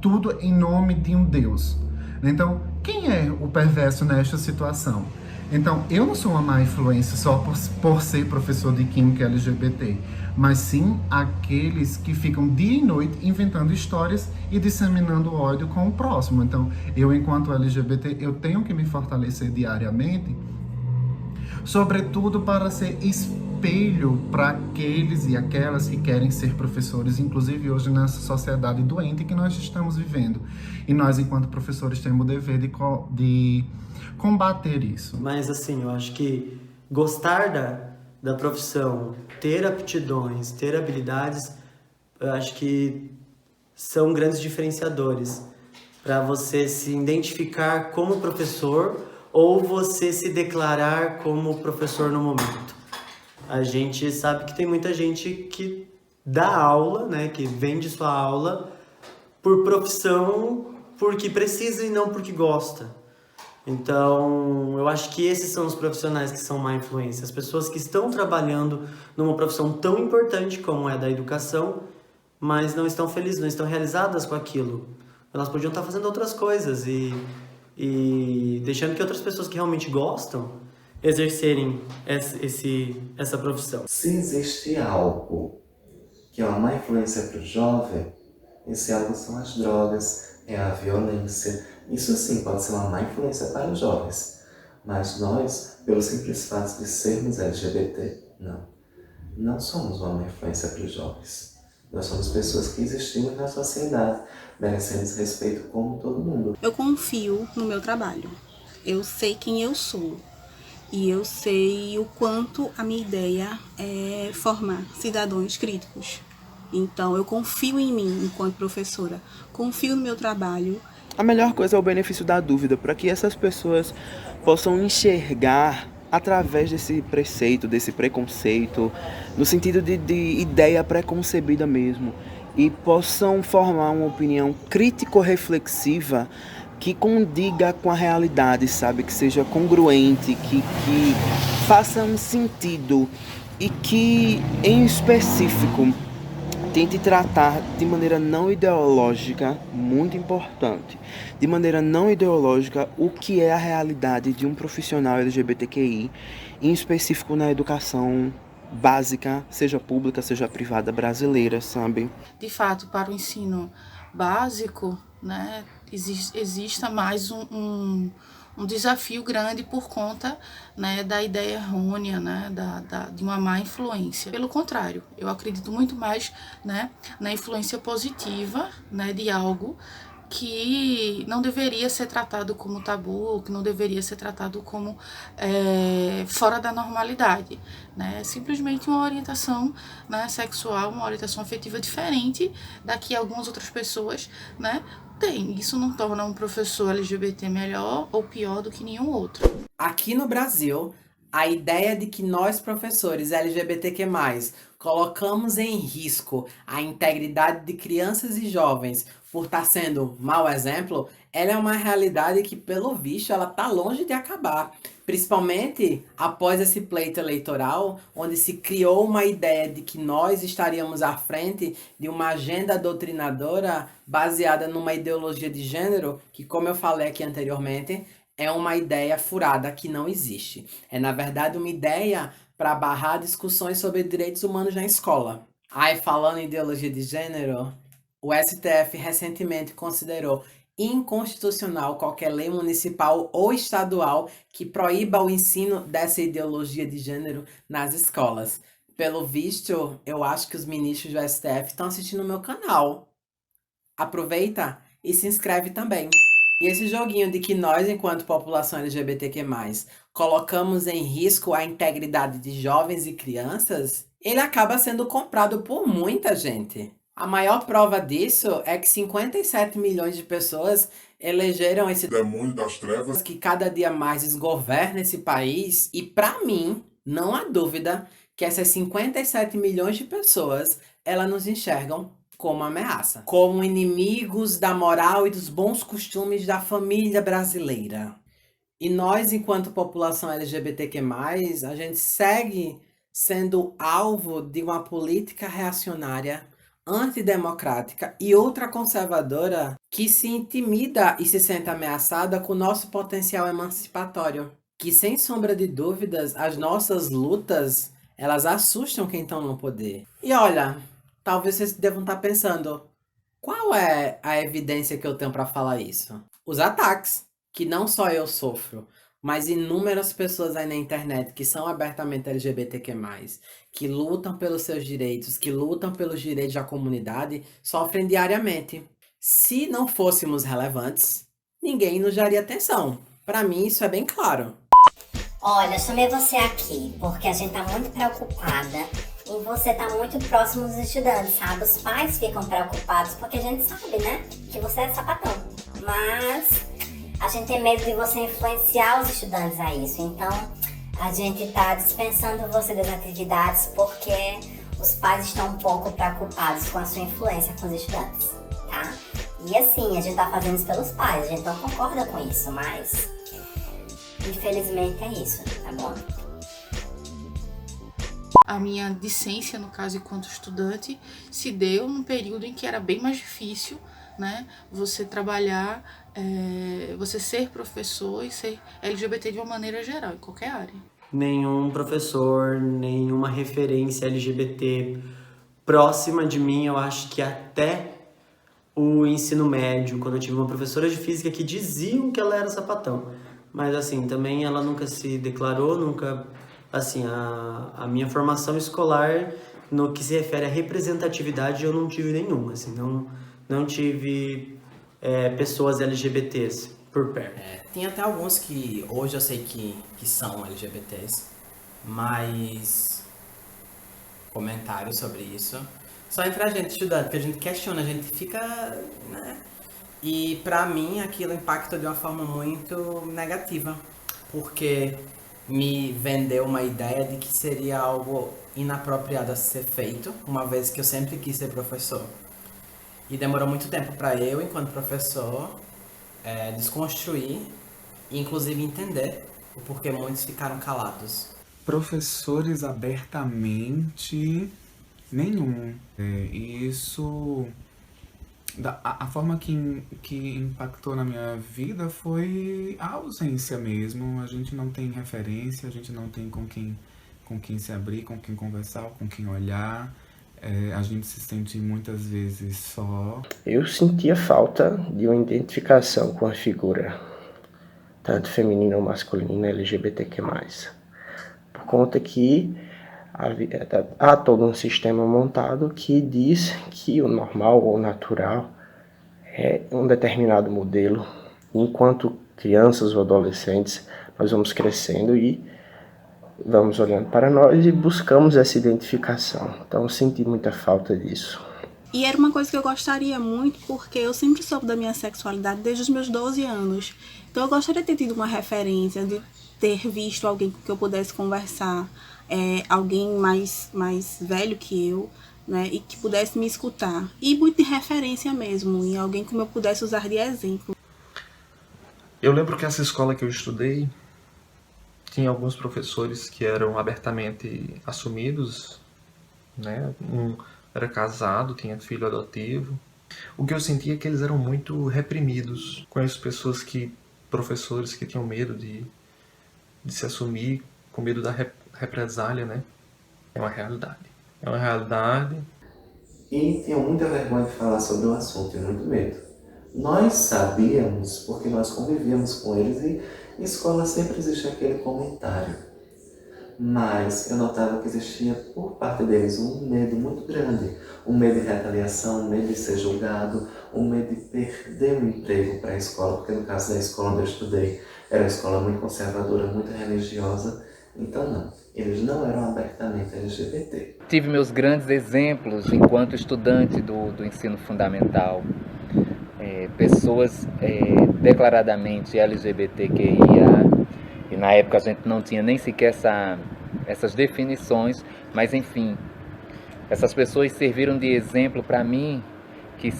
tudo em nome de um Deus. Então, quem é o perverso nesta situação? Então, eu não sou uma má influência só por ser professor de química LGBT, mas sim aqueles que ficam dia e noite inventando histórias e disseminando ódio com o próximo. Então, eu, enquanto LGBT, eu tenho que me fortalecer diariamente, sobretudo para ser espelho para aqueles e aquelas que querem ser professores, inclusive hoje nessa sociedade doente que nós estamos vivendo. E nós, enquanto professores, temos o dever de combater isso. Mas assim, eu acho que gostar da profissão, ter aptidões, ter habilidades, eu acho que são grandes diferenciadores para você se identificar como professor ou você se declarar como professor no momento. A gente sabe que tem muita gente que dá aula, né, que vende sua aula por profissão, porque precisa e não porque gosta. Então, eu acho que esses são os profissionais que são má influência. As pessoas que estão trabalhando numa profissão tão importante como é a da educação, mas não estão felizes, não estão realizadas com aquilo. Elas podiam estar fazendo outras coisas e deixando que outras pessoas que realmente gostam exercerem essa profissão. Se existe algo que é uma má influência para o jovem, esse algo são as drogas, é a violência. Isso sim pode ser uma má influência para os jovens, mas nós, pelo simples fato de sermos LGBT, não somos uma má influência para os jovens. Nós somos pessoas que existimos na sociedade, merecemos respeito como todo mundo. Eu confio no meu trabalho, eu sei quem eu sou e eu sei o quanto a minha ideia é formar cidadãos críticos. Então eu confio em mim enquanto professora, confio no meu trabalho. A melhor coisa é o benefício da dúvida, para que essas pessoas possam enxergar através desse preceito, desse preconceito, no sentido de ideia preconcebida mesmo, e possam formar uma opinião crítico-reflexiva que condiga com a realidade, sabe? Que seja congruente, que faça um sentido e que, em específico, tente tratar de maneira não ideológica, muito importante, de maneira não ideológica, o que é a realidade de um profissional LGBTQI, em específico na educação básica, seja pública, seja privada brasileira, sabe? De fato, para o ensino básico, né, exista mais um desafio grande por conta, né, da ideia errônea, né, de uma má influência. Pelo contrário, eu acredito muito mais, né, na influência positiva, né, de algo que não deveria ser tratado como tabu, que não deveria ser tratado como fora da normalidade, né? Simplesmente uma orientação, né, sexual, uma orientação afetiva diferente da que algumas outras pessoas, né, têm. Isso não torna um professor LGBT melhor ou pior do que nenhum outro. Aqui no Brasil, a ideia de que nós, professores LGBTQ+, colocamos em risco a integridade de crianças e jovens por estar sendo mau exemplo, ela é uma realidade que, pelo visto, ela está longe de acabar. Principalmente após esse pleito eleitoral, onde se criou uma ideia de que nós estaríamos à frente de uma agenda doutrinadora baseada numa ideologia de gênero, que, como eu falei aqui anteriormente, é uma ideia furada que não existe. É, na verdade, uma ideia para barrar discussões sobre direitos humanos na escola. Falando em ideologia de gênero, o STF recentemente considerou inconstitucional qualquer lei municipal ou estadual que proíba o ensino dessa ideologia de gênero nas escolas. Pelo visto, eu acho que os ministros do STF estão assistindo o meu canal. Aproveita e se inscreve também. E esse joguinho de que nós, enquanto população LGBTQ+, colocamos em risco a integridade de jovens e crianças, ele acaba sendo comprado por muita gente. A maior prova disso é que 57 milhões de pessoas elegeram esse demônio das trevas que cada dia mais desgoverna esse país. E para mim, não há dúvida que essas 57 milhões de pessoas, elas nos enxergam como ameaça, como inimigos da moral e dos bons costumes da família brasileira. E nós, enquanto população LGBTQ+, a gente segue sendo alvo de uma política reacionária, antidemocrática e ultraconservadora que se intimida e se sente ameaçada com o nosso potencial emancipatório. Que, sem sombra de dúvidas, as nossas lutas, elas assustam quem está no poder. E olha, talvez vocês devam estar pensando, qual é a evidência que eu tenho para falar isso? Os ataques, que não só eu sofro, mas inúmeras pessoas aí na internet que são abertamente LGBTQ+, que lutam pelos seus direitos, que lutam pelos direitos da comunidade, sofrem diariamente. Se não fôssemos relevantes, ninguém nos daria atenção. Para mim, isso é bem claro. Olha, chamei você aqui porque a gente tá muito preocupada e você tá muito próximo dos estudantes, sabe? Os pais ficam preocupados porque a gente sabe, né, que você é sapatão. Mas a gente tem medo de você influenciar os estudantes a isso. Então, a gente tá dispensando você das atividades porque os pais estão um pouco preocupados com a sua influência com os estudantes, tá? E assim, a gente tá fazendo isso pelos pais, a gente não concorda com isso, mas infelizmente é isso, tá bom? A minha discência, no caso, enquanto estudante, se deu num período em que era bem mais difícil, né? Você trabalhar, você ser professor e ser LGBT de uma maneira geral, em qualquer área. Nenhum professor, nenhuma referência LGBT próxima de mim, eu acho que até o ensino médio, quando eu tive uma professora de física que diziam que ela era sapatão. Mas assim, também ela nunca se declarou, nunca, assim, a minha formação escolar, no que se refere à representatividade, eu não tive nenhuma, assim, não tive pessoas LGBTs por perto. Tem até alguns que hoje eu sei que são LGBTs, mas comentários sobre isso só entre a gente estudante, porque a gente questiona, a gente fica, né? E pra mim aquilo impacta de uma forma muito negativa, porque me vendeu uma ideia de que seria algo inapropriado a ser feito, uma vez que eu sempre quis ser professor. E demorou muito tempo para eu, enquanto professor, desconstruir e inclusive entender o porquê muitos ficaram calados. Professores abertamente, nenhum. E isso, a forma que impactou na minha vida foi a ausência mesmo. A gente não tem referência, a gente não tem com quem se abrir, com quem conversar, com quem olhar. A gente se sente muitas vezes só. Eu sentia falta de uma identificação com a figura, tanto feminina ou masculina, LGBTQ+. Por conta que há todo um sistema montado que diz que o normal ou natural é um determinado modelo. Enquanto crianças ou adolescentes, nós vamos crescendo e vamos olhando para nós e buscamos essa identificação. Então eu senti muita falta disso. E era uma coisa que eu gostaria muito, porque eu sempre soube da minha sexualidade desde os meus 12 anos. Então eu gostaria de ter tido uma referência, de ter visto alguém com quem eu pudesse conversar, alguém mais velho que eu, né, e que pudesse me escutar. E muito de referência mesmo, e alguém como eu pudesse usar de exemplo. Eu lembro que essa escola que eu estudei tinha alguns professores que eram abertamente assumidos, né? Um era casado, tinha filho adotivo. O que eu sentia é que eles eram muito reprimidos. Conheço professores que tinham medo de se assumir, com medo da represália, né? É uma realidade. É uma realidade. E tinham muita vergonha de falar sobre o assunto e muito medo. Nós sabíamos, porque nós convivíamos com eles e em escola sempre existe aquele comentário. Mas eu notava que existia por parte deles um medo muito grande. Um medo de retaliação, um medo de ser julgado, um medo de perder o emprego para a escola, porque no caso da escola onde eu estudei, era uma escola muito conservadora, muito religiosa. Então não, eles não eram abertamente LGBT. Tive meus grandes exemplos enquanto estudante do ensino fundamental. Pessoas declaradamente LGBTQIA, e na época a gente não tinha nem sequer essas definições, mas enfim, essas pessoas serviram de exemplo para mim, que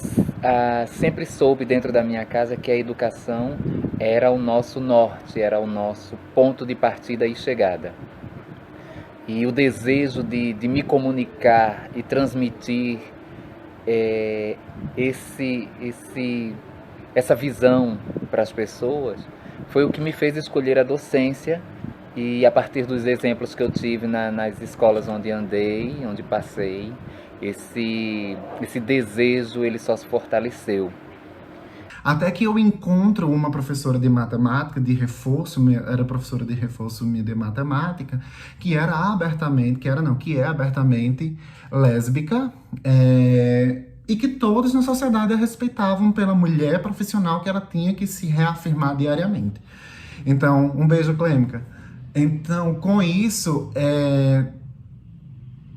sempre soube dentro da minha casa que a educação era o nosso norte, era o nosso ponto de partida e chegada. E o desejo de me comunicar e transmitir essa visão para as pessoas foi o que me fez escolher a docência, e a partir dos exemplos que eu tive nas escolas onde andei, onde passei, esse desejo ele só se fortaleceu. Até que eu encontro uma professora de matemática, de reforço, era professora de reforço minha de matemática, que é abertamente lésbica, e que todos na sociedade a respeitavam pela mulher profissional que ela tinha que se reafirmar diariamente. Então, um beijo, Clêmica. Então, com isso,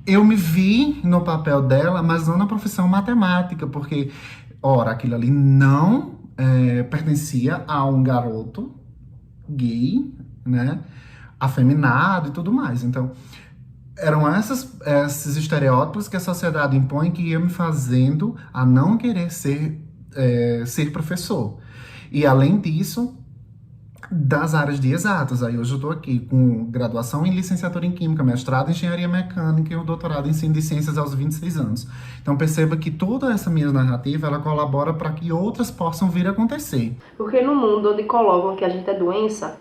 eu me vi no papel dela, mas não na profissão matemática, porque, ora, aquilo ali não pertencia a um garoto gay, né, afeminado e tudo mais. Então, eram esses estereótipos que a sociedade impõe que ia me fazendo a não querer ser professor. E, além disso, das áreas de exatas. Aí hoje eu estou aqui com graduação em licenciatura em Química, mestrado em Engenharia Mecânica e o doutorado em Ensino de Ciências aos 26 anos. Então perceba que toda essa minha narrativa, ela colabora para que outras possam vir a acontecer. Porque no mundo onde colocam que a gente é doença,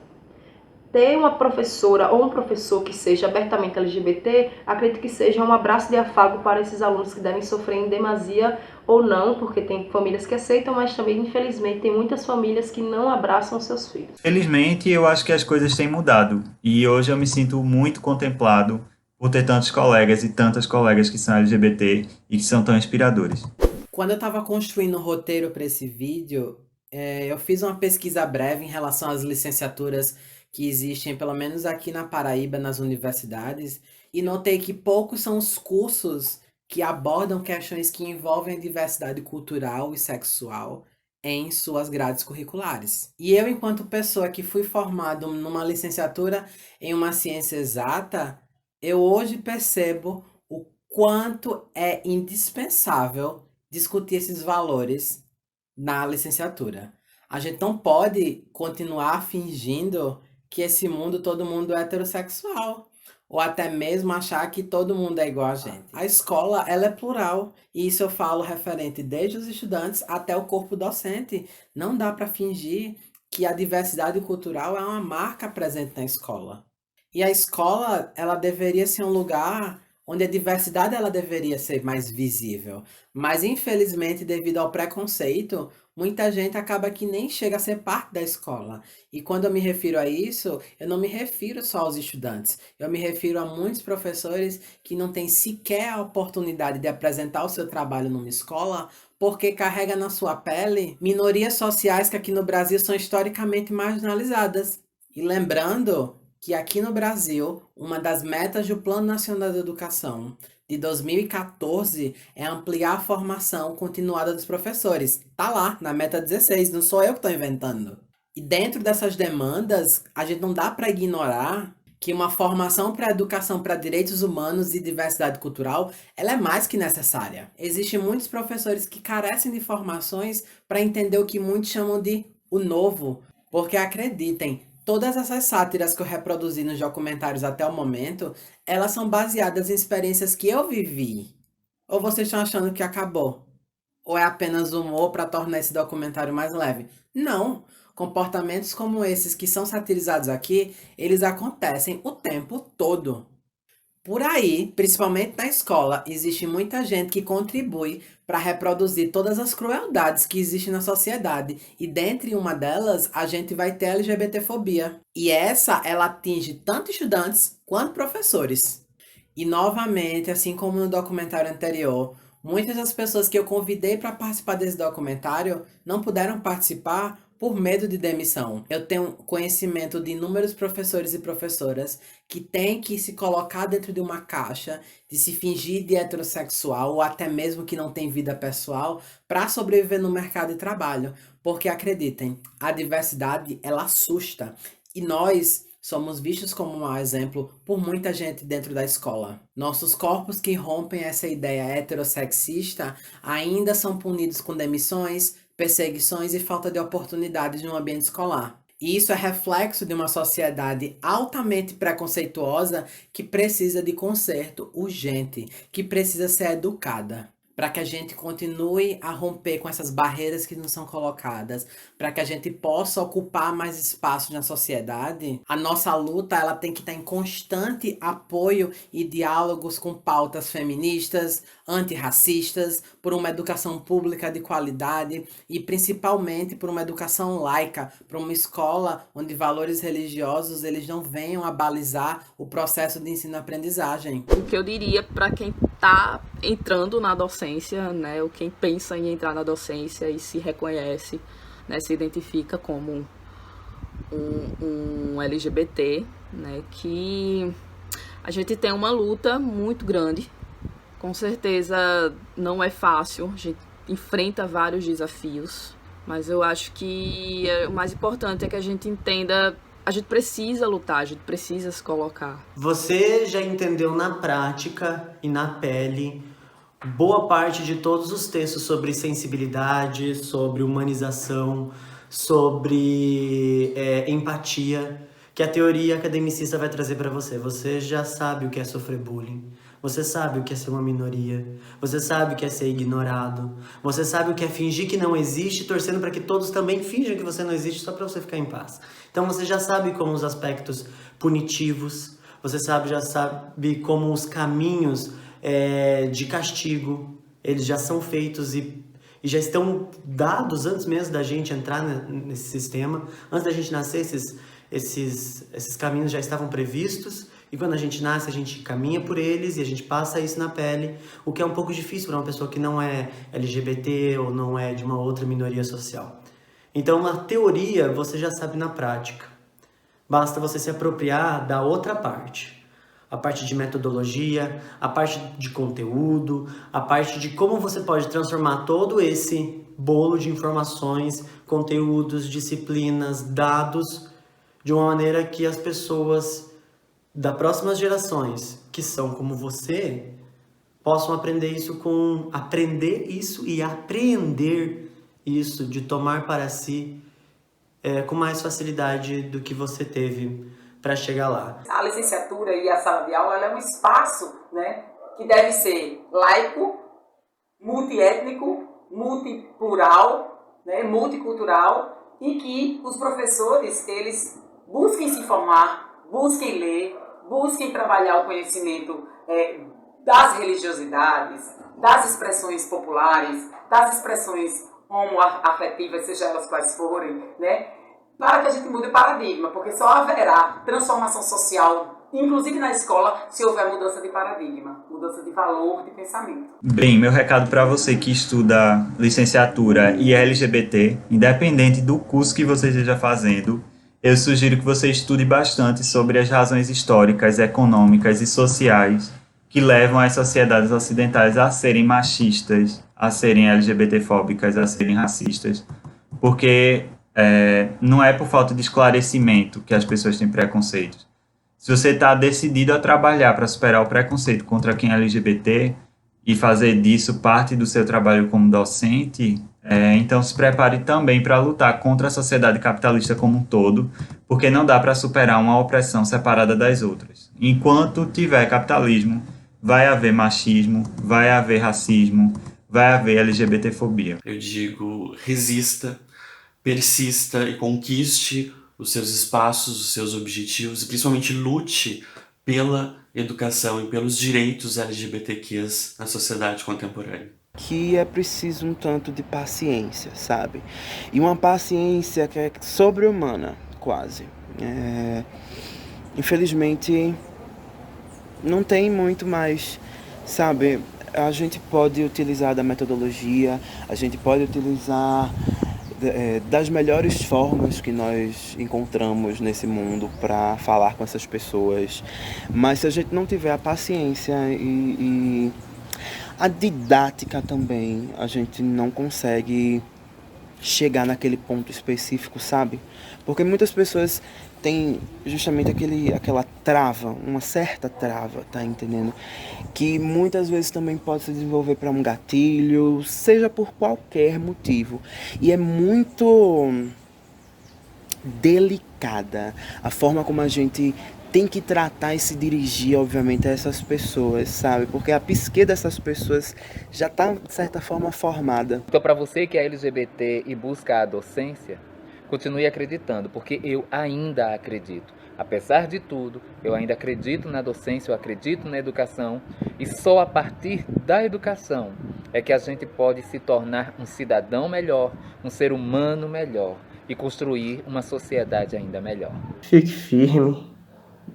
ter uma professora ou um professor que seja abertamente LGBT, acredito que seja um abraço de afago para esses alunos que devem sofrer em demasia ou não, porque tem famílias que aceitam, mas também, infelizmente, tem muitas famílias que não abraçam seus filhos. Felizmente, eu acho que as coisas têm mudado e hoje eu me sinto muito contemplado por ter tantos colegas e tantas colegas que são LGBT e que são tão inspiradores. Quando eu estava construindo o roteiro para esse vídeo, eu fiz uma pesquisa breve em relação às licenciaturas que existem, pelo menos aqui na Paraíba, nas universidades, e notei que poucos são os cursos que abordam questões que envolvem a diversidade cultural e sexual em suas grades curriculares. E eu, enquanto pessoa que fui formado numa licenciatura em uma ciência exata, eu hoje percebo o quanto é indispensável discutir esses valores na licenciatura. A gente não pode continuar fingindo que esse mundo, todo mundo é heterossexual. Ou até mesmo achar que todo mundo é igual a gente. A escola, ela é plural. E isso eu falo referente desde os estudantes até o corpo docente. Não dá para fingir que a diversidade cultural é uma marca presente na escola. E a escola, ela deveria ser um lugar onde a diversidade ela deveria ser mais visível. Mas, infelizmente, devido ao preconceito, muita gente acaba que nem chega a ser parte da escola. E quando eu me refiro a isso, eu não me refiro só aos estudantes. Eu me refiro a muitos professores que não têm sequer a oportunidade de apresentar o seu trabalho numa escola porque carrega na sua pele minorias sociais que aqui no Brasil são historicamente marginalizadas. E lembrando que aqui no Brasil, uma das metas do Plano Nacional de Educação de 2014 é ampliar a formação continuada dos professores. Tá lá, na meta 16, não sou eu que estou inventando. E dentro dessas demandas, a gente não dá para ignorar que uma formação para educação para direitos humanos e diversidade cultural, ela é mais que necessária. Existem muitos professores que carecem de formações para entender o que muitos chamam de o novo, porque acreditem, todas essas sátiras que eu reproduzi nos documentários até o momento, elas são baseadas em experiências que eu vivi. Ou vocês estão achando que acabou? Ou é apenas humor para tornar esse documentário mais leve? Não! Comportamentos como esses que são satirizados aqui, eles acontecem o tempo todo. Por aí, principalmente na escola, existe muita gente que contribui para reproduzir todas as crueldades que existem na sociedade. E dentre uma delas, a gente vai ter a LGBTfobia. E essa, ela atinge tanto estudantes quanto professores. E novamente, assim como no documentário anterior, muitas das pessoas que eu convidei para participar desse documentário não puderam participar por medo de demissão. Eu tenho conhecimento de inúmeros professores e professoras que têm que se colocar dentro de uma caixa, de se fingir de heterossexual ou até mesmo que não tem vida pessoal para sobreviver no mercado de trabalho. Porque acreditem, a diversidade ela assusta. E nós somos vistos como um mau exemplo por muita gente dentro da escola. Nossos corpos que rompem essa ideia heterossexista ainda são punidos com demissões, perseguições e falta de oportunidades no ambiente escolar. E isso é reflexo de uma sociedade altamente preconceituosa que precisa de conserto urgente, que precisa ser educada. para que a gente continue a romper com essas barreiras que nos são colocadas, para que a gente possa ocupar mais espaço na sociedade, a nossa luta ela tem que estar em constante apoio e diálogos com pautas feministas, antirracistas, por uma educação pública de qualidade e principalmente por uma educação laica, para uma escola onde valores religiosos eles não venham a balizar o processo de ensino-aprendizagem. O que eu diria para quem está entrando na docência, né, ou quem pensa em entrar na docência e se reconhece, né, se identifica como um LGBT, né, que a gente tem uma luta muito grande. Com certeza não é fácil, a gente enfrenta vários desafios, mas eu acho que o mais importante é que a gente entenda, a gente precisa lutar, a gente precisa se colocar. Você já entendeu na prática e na pele boa parte de todos os textos sobre sensibilidade, sobre humanização, sobre empatia, que a teoria academicista vai trazer para você. Você já sabe o que é sofrer bullying. Você sabe o que é ser uma minoria. Você sabe o que é ser ignorado. Você sabe o que é fingir que não existe, torcendo para que todos também finjam que você não existe, só para você ficar em paz. Então você já sabe como os aspectos punitivos, você já sabe como os caminhos de castigo, eles já são feitos e já estão dados antes mesmo da gente entrar nesse sistema. Antes da gente nascer, esses caminhos já estavam previstos. E quando a gente nasce, a gente caminha por eles e a gente passa isso na pele, o que é um pouco difícil para uma pessoa que não é LGBT ou não é de uma outra minoria social. Então, na teoria, você já sabe na prática. Basta você se apropriar da outra parte. A parte de metodologia, a parte de conteúdo, a parte de como você pode transformar todo esse bolo de informações, conteúdos, disciplinas, dados, de uma maneira que as pessoas das próximas gerações, que são como você, possam aprender isso e apreender isso, de tomar para si com mais facilidade do que você teve para chegar lá. A licenciatura e a sala de aula ela é um espaço, né, que deve ser laico, multiétnico, multiplural, né, multicultural, e que os professores eles busquem se formar, busquem ler, busquem trabalhar o conhecimento das religiosidades, das expressões populares, das expressões homoafetivas, seja elas quais forem, né? Para que a gente mude o paradigma, porque só haverá transformação social, inclusive na escola, se houver mudança de paradigma, mudança de valor, de pensamento. Bem, meu recado para você que estuda licenciatura e é LGBT, independente do curso que você esteja fazendo, eu sugiro que você estude bastante sobre as razões históricas, econômicas e sociais que levam as sociedades ocidentais a serem machistas, a serem LGBTfóbicas, a serem racistas, porque não é por falta de esclarecimento que as pessoas têm preconceitos. Se você está decidido a trabalhar para superar o preconceito contra quem é LGBT e fazer disso parte do seu trabalho como docente, então se prepare também para lutar contra a sociedade capitalista como um todo, porque não dá para superar uma opressão separada das outras. Enquanto tiver capitalismo, vai haver machismo, vai haver racismo, vai haver LGBTfobia. Eu digo, resista, persista e conquiste os seus espaços, os seus objetivos, e principalmente lute pela educação e pelos direitos LGBTQs na sociedade contemporânea. Que é preciso um tanto de paciência, sabe? E uma paciência que é sobre-humana, quase. Infelizmente, não tem muito mais, sabe? A gente pode utilizar da metodologia, a gente pode utilizar das melhores formas que nós encontramos nesse mundo para falar com essas pessoas, mas se a gente não tiver a paciência e a didática também, a gente não consegue chegar naquele ponto específico, sabe? Porque muitas pessoas têm justamente aquela trava, uma certa trava, tá entendendo? Que muitas vezes também pode se desenvolver para um gatilho, seja por qualquer motivo. E é muito delicada a forma como a gente tem que tratar e se dirigir, obviamente, a essas pessoas, sabe? Porque a psique dessas pessoas já está, de certa forma, formada. Então, para você que é LGBT e busca a docência, continue acreditando, porque eu ainda acredito. Apesar de tudo, eu ainda acredito na docência, eu acredito na educação, e só a partir da educação é que a gente pode se tornar um cidadão melhor, um ser humano melhor e construir uma sociedade ainda melhor. Fique firme,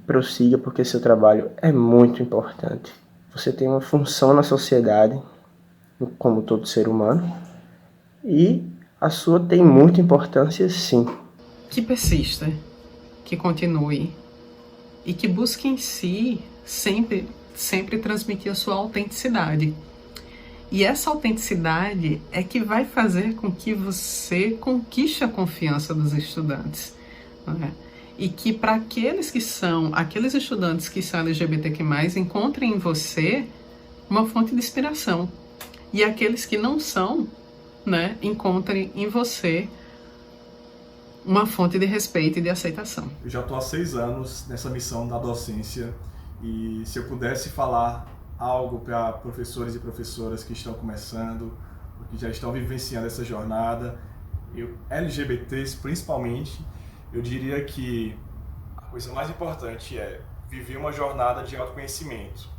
prossiga, porque seu trabalho é muito importante. Você tem uma função na sociedade, como todo ser humano, e a sua tem muita importância, sim. Que persista, que continue e que busque em si sempre transmitir a sua autenticidade. E essa autenticidade é que vai fazer com que você conquiste a confiança dos estudantes, não é? E que para aqueles estudantes que são LGBTQ+, encontrem em você uma fonte de inspiração. E aqueles que não são, né, encontrem em você uma fonte de respeito e de aceitação. Eu já estou há 6 anos nessa missão da docência e se eu pudesse falar algo para professores e professoras que estão começando, que já estão vivenciando essa jornada, LGBTs principalmente, eu diria que a coisa mais importante é viver uma jornada de autoconhecimento.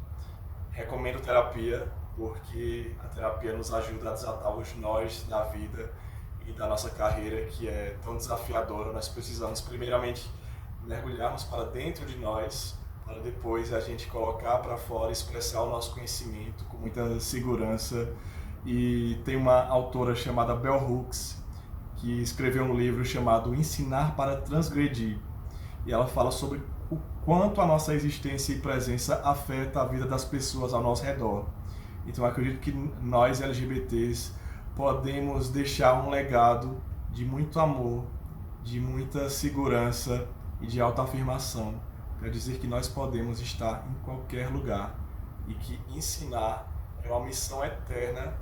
Recomendo terapia, porque a terapia nos ajuda a desatar os nós da vida e da nossa carreira, que é tão desafiadora. Nós precisamos, primeiramente, mergulharmos para dentro de nós, para depois a gente colocar para fora, expressar o nosso conhecimento com muita segurança. E tem uma autora chamada Bell Hooks, que escreveu um livro chamado Ensinar para Transgredir. E ela fala sobre o quanto a nossa existência e presença afeta a vida das pessoas ao nosso redor. Então eu acredito que nós, LGBTs, podemos deixar um legado de muito amor, de muita segurança e de autoafirmação. Quer dizer que nós podemos estar em qualquer lugar e que ensinar é uma missão eterna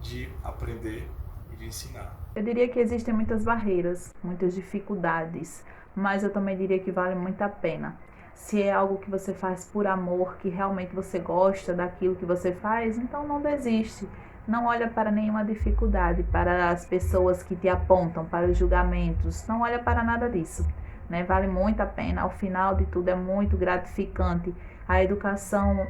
de aprender e de ensinar. Eu diria que existem muitas barreiras, muitas dificuldades, mas eu também diria que vale muito a pena. Se é algo que você faz por amor, que realmente você gosta daquilo que você faz, então não desiste. Não olha para nenhuma dificuldade, para as pessoas que te apontam, para os julgamentos. Não olha para nada disso, né? Vale muito a pena. Ao final de tudo é muito gratificante. A educação,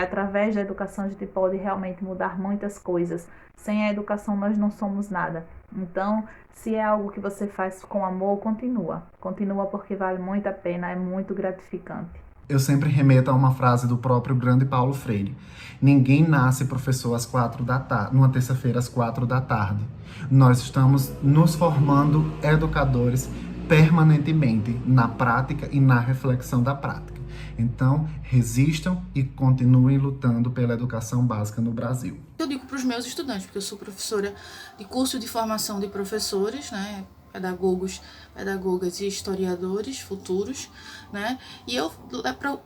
através da educação a gente pode realmente mudar muitas coisas. Sem a educação nós não somos nada. Então, se é algo que você faz com amor, continua. Continua porque vale muito a pena, é muito gratificante. Eu sempre remeto a uma frase do próprio grande Paulo Freire. Ninguém nasce professor às 4 da tarde, numa terça-feira às 4 da tarde. Nós estamos nos formando educadores permanentemente na prática e na reflexão da prática. Então, resistam e continuem lutando pela educação básica no Brasil. Eu digo para os meus estudantes, porque eu sou professora de curso de formação de professores, né? Pedagogos, pedagogas e historiadores futuros, né? E eu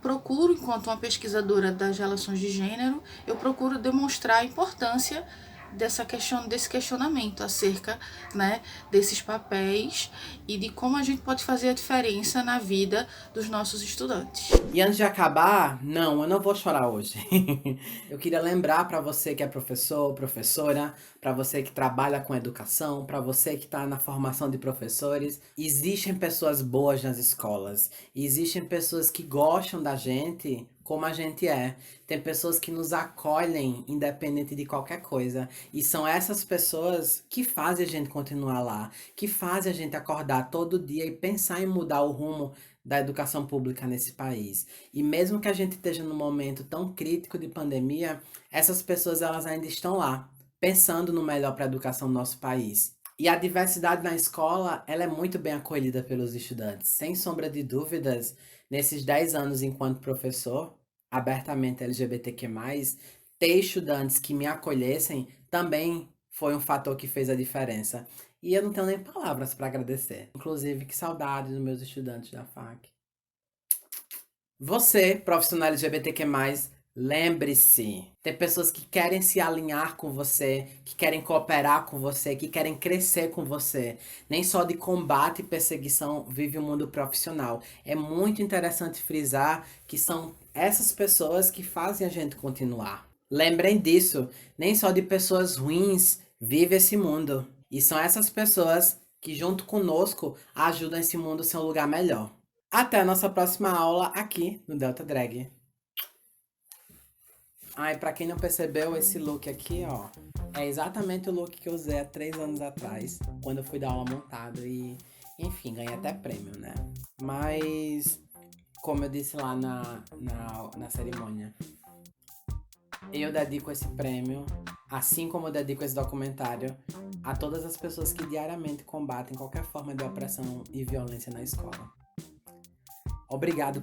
procuro, enquanto uma pesquisadora das relações de gênero, eu procuro demonstrar a importância desse questionamento acerca, né, desses papéis e de como a gente pode fazer a diferença na vida dos nossos estudantes. E antes de acabar, eu não vou chorar hoje. Eu queria lembrar para você que é professor, professora, para você que trabalha com educação, para você que está na formação de professores, existem pessoas boas nas escolas, existem pessoas que gostam da gente como a gente é. Tem pessoas que nos acolhem independente de qualquer coisa. E são essas pessoas que fazem a gente continuar lá, que fazem a gente acordar todo dia e pensar em mudar o rumo da educação pública nesse país. E mesmo que a gente esteja num momento tão crítico de pandemia, essas pessoas elas ainda estão lá, pensando no melhor para a educação do nosso país. E a diversidade na escola, ela é muito bem acolhida pelos estudantes. Sem sombra de dúvidas, nesses 10 anos enquanto professor, abertamente LGBTQ+, ter estudantes que me acolhessem também foi um fator que fez a diferença. E eu não tenho nem palavras para agradecer. Inclusive, que saudade dos meus estudantes da FAC. Você, profissional LGBTQ+, Lembre-se, tem pessoas que querem se alinhar com você, que querem cooperar com você, que querem crescer com você. Nem só de combate e perseguição vive o mundo profissional. É muito interessante frisar que são essas pessoas que fazem a gente continuar. Lembrem disso, nem só de pessoas ruins vive esse mundo. E são essas pessoas que junto conosco ajudam esse mundo a ser um lugar melhor. Até a nossa próxima aula aqui no Delta Drag. Ah, e pra quem não percebeu, esse look aqui, ó, é exatamente o look que eu usei há 3 anos atrás, quando eu fui dar aula montado e, enfim, ganhei até prêmio, né? Mas, como eu disse lá na cerimônia, eu dedico esse prêmio, assim como eu dedico esse documentário, a todas as pessoas que diariamente combatem qualquer forma de opressão e violência na escola. Obrigado